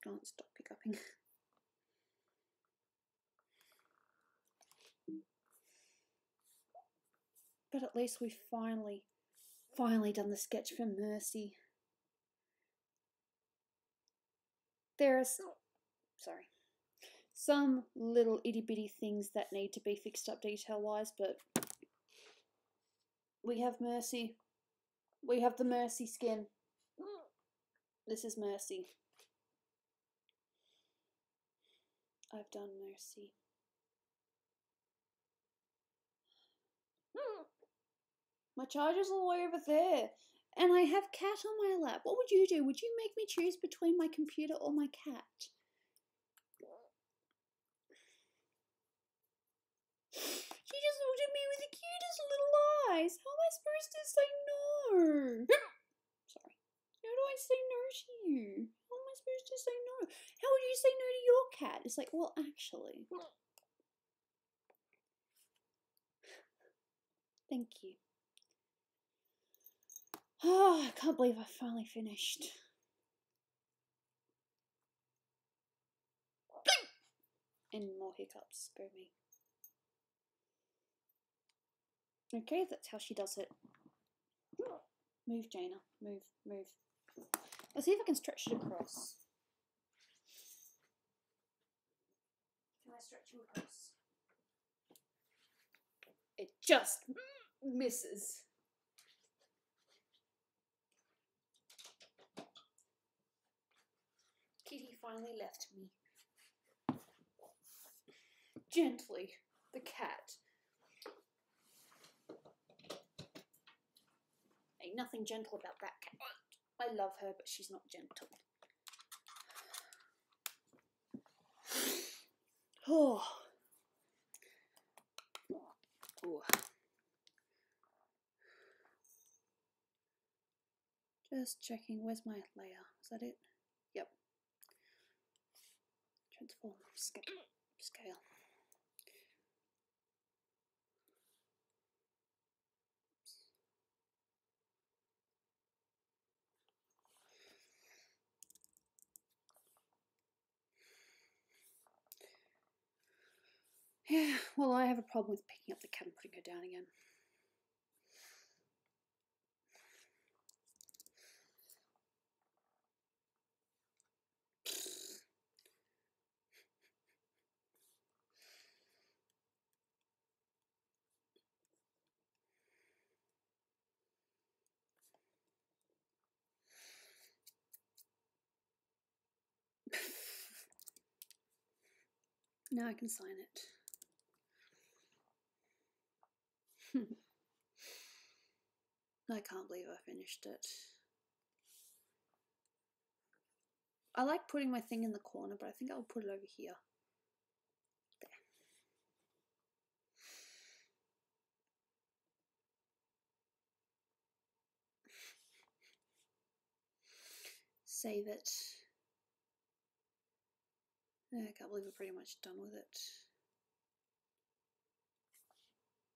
Can't stop hiccuping. But at least we've finally done the sketch for Mercy. There are some little itty bitty things that need to be fixed up detail wise, but we have Mercy. We have the Mercy skin. This is Mercy. I've done Mercy. My charger's all the way over there. And I have cat on my lap. What would you do? Would you make me choose between my computer or my cat? She just looked at me with the cutest little eyes. How am I supposed to say no? Sorry. How do I say no to you? How am I supposed to say no? How would you say no to your cat? It's like, well, actually. Thank you. Oh, I can't believe I finally finished. And more hiccups. Go me. Okay, that's how she does it. Move, Jaina. Move, move. Let's see if I can stretch it across. Can I stretch you across? It just misses. Kitty finally left me. Gently, the cat. Ain't nothing gentle about that cat. I love her, but she's not gentle. Oh. Ooh. Just checking, where's my layer? Is that it? Yep. Transform, scale. Yeah, well, I have a problem with picking up the cat and putting her down again. Now I can sign it. I can't believe I finished it. I like putting my thing in the corner, but I think I'll put it over here. There. Save it. I can't believe we're pretty much done with it.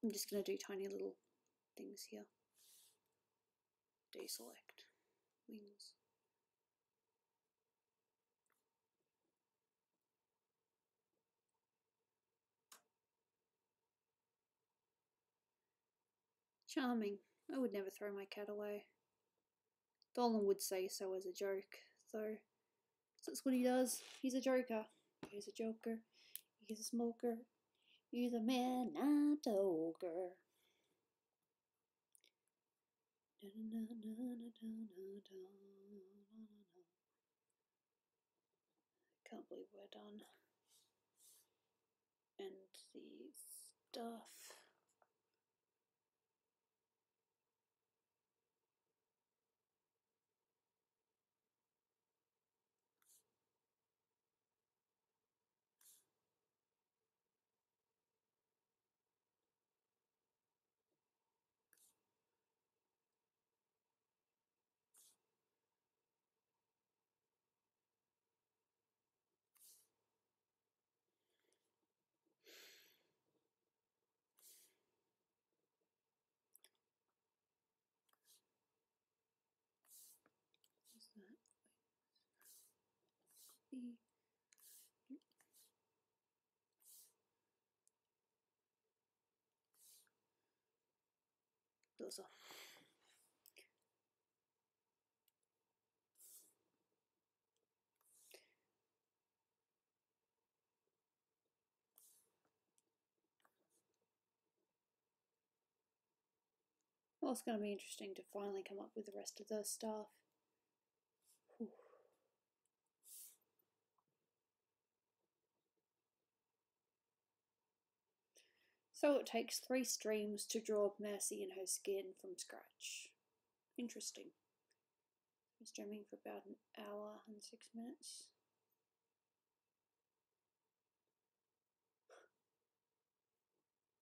I'm just going to do tiny little things here. Deselect. Wings. Charming. I would never throw my cat away. Dolan would say so as a joke, though. That's what he does. He's a joker. He's a joker. He's a smoker. He's a man, not a ogre. Can't believe we're done. And the stuff. be. Those are. Well, it's going to be interesting to finally come up with the rest of the stuff. Whew. So it takes 3 streams to draw Mercy in her skin from scratch. Interesting. I'm streaming for about an hour and 6 minutes.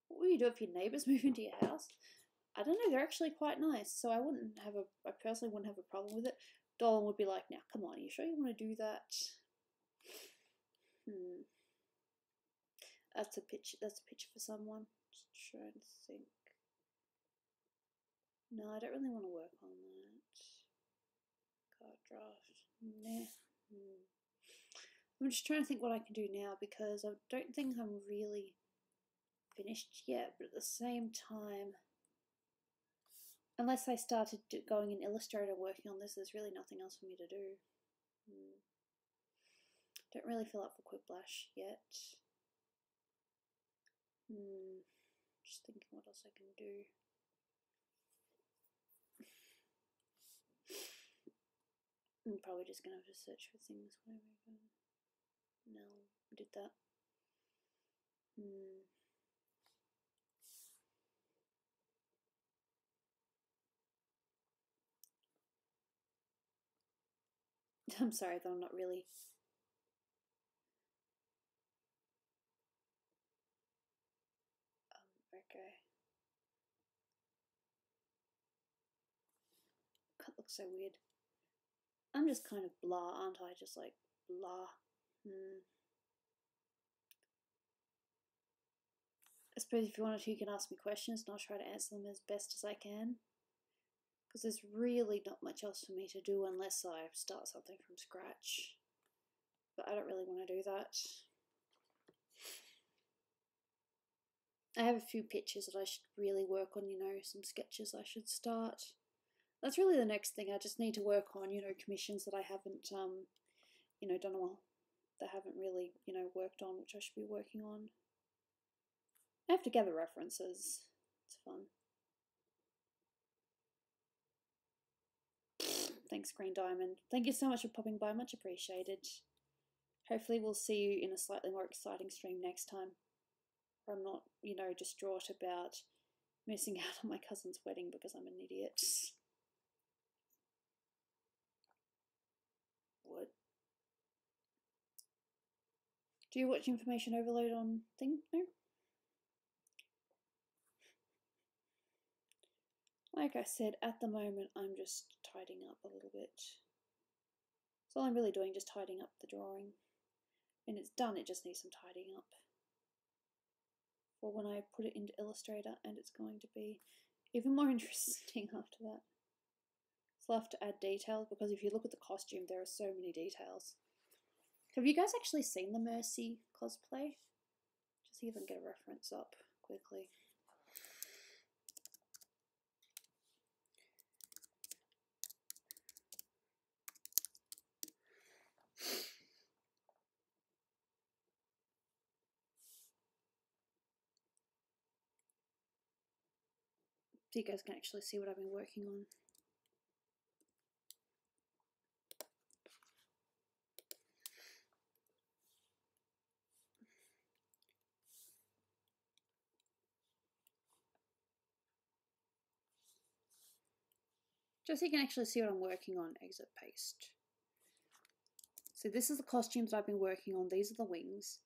What will you do if your neighbours move into your house? I don't know, they're actually quite nice, so I personally wouldn't have a problem with it. Dolan would be like, now come on, are you sure you want to do that? That's a picture for someone. Just trying to think. No, I don't really want to work on that. Card draft. Nah. I'm just trying to think what I can do now because I don't think I'm really finished yet, but at the same time, unless I started going in Illustrator working on this, there's really nothing else for me to do. Don't really feel up for Quiplash yet. Just thinking what else I can do. I'm probably just gonna have to search for things. No, I did that. I'm sorry though, I'm not really. Okay. That looks so weird. I'm just kind of blah, aren't I? Just like blah. I suppose if you wanted to, you can ask me questions and I'll try to answer them as best as I can. Because there's really not much else for me to do unless I start something from scratch. But I don't really want to do that. I have a few pictures that I should really work on, you know, some sketches I should start. That's really the next thing. I just need to work on, you know, commissions that I haven't, you know, done well, that I haven't really, you know, worked on, which I should be working on. I have to gather references. It's fun. Thanks, Green Diamond. Thank you so much for popping by. Much appreciated. Hopefully we'll see you in a slightly more exciting stream next time. Where I'm not, you know, distraught about missing out on my cousin's wedding because I'm an idiot. What? Do you watch information overload on thing? No? Like I said, at the moment I'm just tidying up a little bit. That's all I'm really doing, just tidying up the drawing. And it's done, it just needs some tidying up. For when I put it into Illustrator, and it's going to be even more interesting after that. So I'll have to add details, because if you look at the costume, there are so many details. Have you guys actually seen the Mercy cosplay? Just see if I can get a reference up quickly. So you guys can actually see what I've been working on. Just so you can actually see what I'm working on, exit paste. So this is the costumes I've been working on. These are the wings.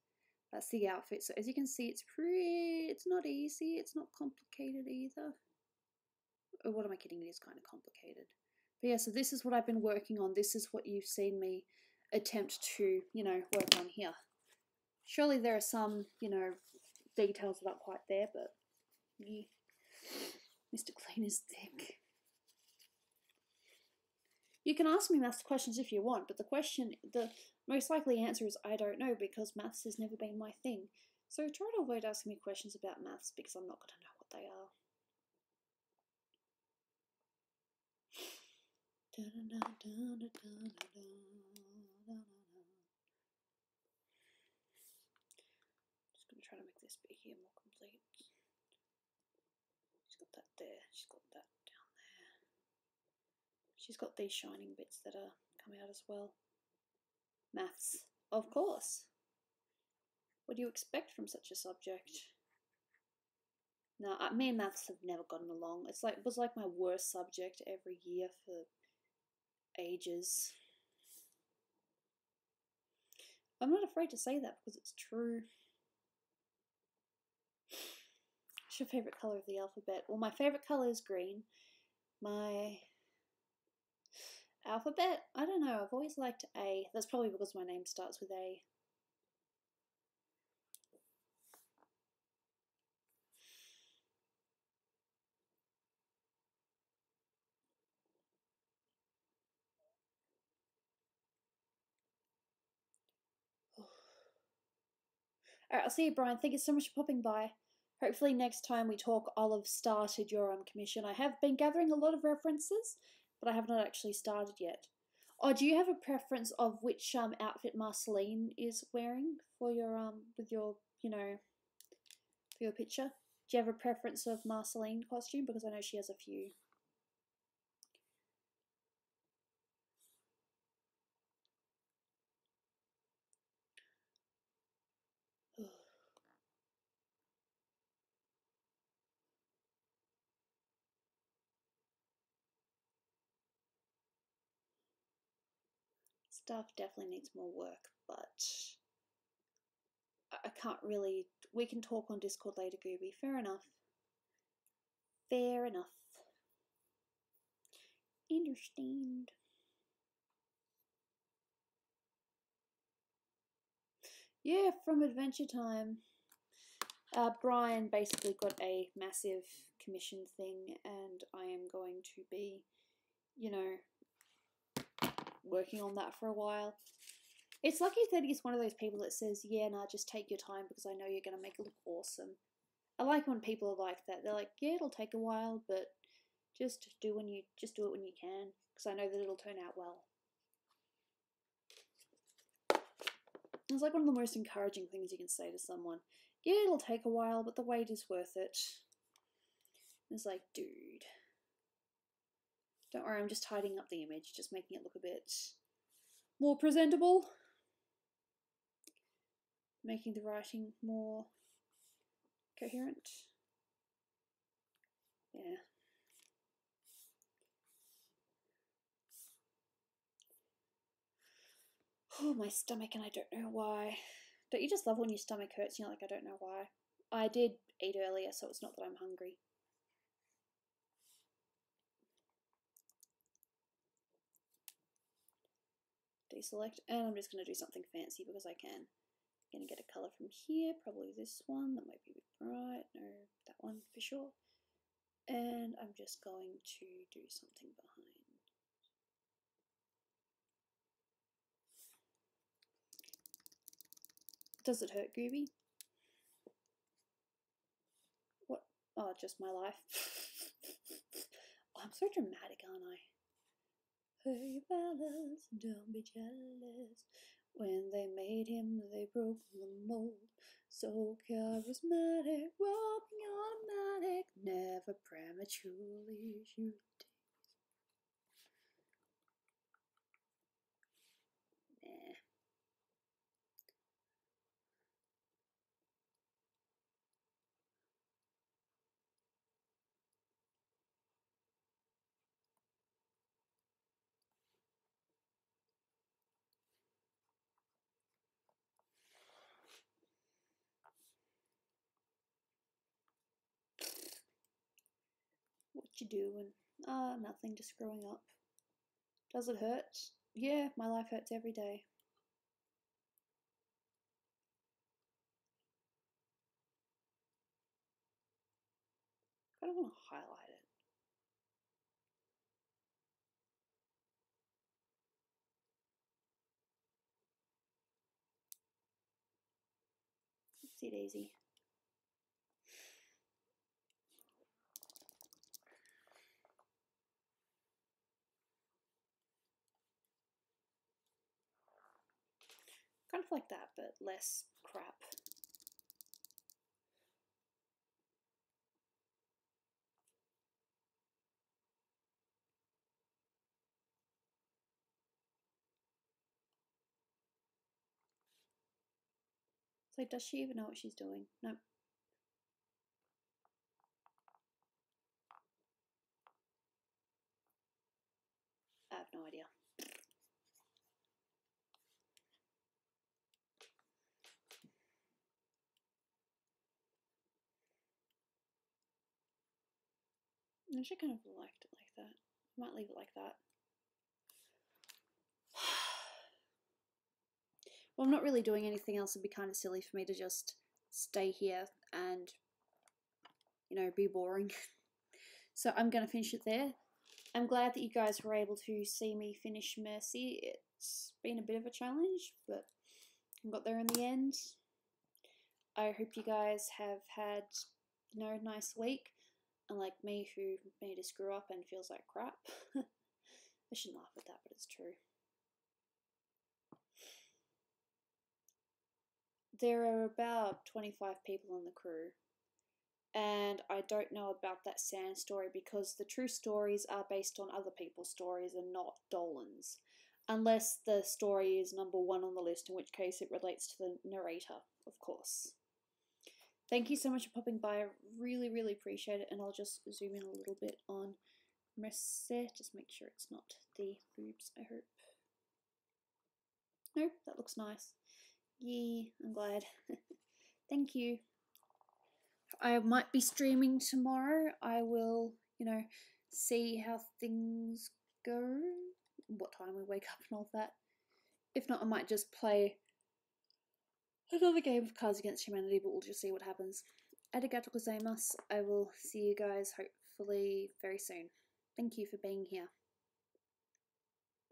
That's the outfit. So as you can see, it's not easy. It's not complicated either. Oh, what am I kidding? It is kind of complicated. But yeah, so this is what I've been working on. This is what you've seen me attempt to, you know, work on here. Surely there are some, you know, details not quite there, but yeah. Mr. Clean is thick. You can ask me maths questions if you want, but the most likely answer is I don't know, because maths has never been my thing. So try to avoid asking me questions about maths, because I'm not going to know what they are. Just going to try to make this bit here more complete. She's got that there. She's got that down there. She's got these shining bits that are coming out as well. Maths, of course. What do you expect from such a subject? No, me and maths have never gotten along. It was like my worst subject every year for ages. I'm not afraid to say that because it's true. What's your favourite colour of the alphabet? Well, my favourite colour is green. My alphabet? I don't know. I've always liked A. That's probably because my name starts with A. Alright, I'll see you, Brian. Thank you so much for popping by. Hopefully next time we talk, I'll have started your commission. I have been gathering a lot of references, but I have not actually started yet. Oh, do you have a preference of which outfit Marceline is wearing for your with your, you know, for your picture? Do you have a preference of Marceline costume? Because I know she has a few. Stuff definitely needs more work, but I can't really. We can talk on Discord later, Gooby. Fair enough. Fair enough. Understand. Yeah, from Adventure Time. Brian basically got a massive commission thing, and I am going to be, you know, working on that for a while. It's lucky that he's one of those people that says, yeah, nah, just take your time because I know you're going to make it look awesome. I like when people are like that. They're like, yeah, it'll take a while, but just do it when you can, because I know that it'll turn out well. It's like one of the most encouraging things you can say to someone. Yeah, it'll take a while, but the wait is worth it. It's like, dude, don't worry, I'm just tidying up the image, just making it look a bit more presentable. Making the writing more coherent. Yeah. Oh, my stomach, and I don't know why. Don't you just love when your stomach hurts and you're like, I don't know why? I did eat earlier, so it's not that I'm hungry. Deselect, and I'm just going to do something fancy because I can. I'm going to get a colour from here, probably this one, that might be a bit bright, no, that one for sure. And I'm just going to do something behind. Does it hurt, Gooby? What? Oh, just my life. Oh, I'm so dramatic, aren't I? Hey fellas, don't be jealous. When they made him, they broke the mold. So charismatic, roping automatic, never prematurely shoot. Nah. What you doing? Nothing, just growing up. Does it hurt? Yeah, my life hurts every day. I don't want to highlight it. Oopsie daisy. Kind of like that, but less crap. So does she even know what she's doing? No. I have no idea. I should kind of liked it like that. I might leave it like that. Well, I'm not really doing anything else. It'd be kind of silly for me to just stay here and, you know, be boring. So I'm going to finish it there. I'm glad that you guys were able to see me finish Mercy. It's been a bit of a challenge, but I got there in the end. I hope you guys have had, you know, a nice week. Unlike me, who made a screw up and feels like crap. I shouldn't laugh at that, but it's true. There are about 25 people in the crew, and I don't know about that sand story because the true stories are based on other people's stories and not Dolan's. Unless the story is number 1 on the list, in which case it relates to the narrator, of course. Thank you so much for popping by. I really, really appreciate it, and I'll just zoom in a little bit on Mercy. Just make sure it's not the boobs, I hope. Nope, that looks nice. Yee, I'm glad. Thank you. I might be streaming tomorrow. I will, you know, see how things go, what time we wake up and all that. If not, I might just play another game of Cards Against Humanity, but we'll just see what happens. Arigatou gozaimasu. I will see you guys hopefully very soon. Thank you for being here.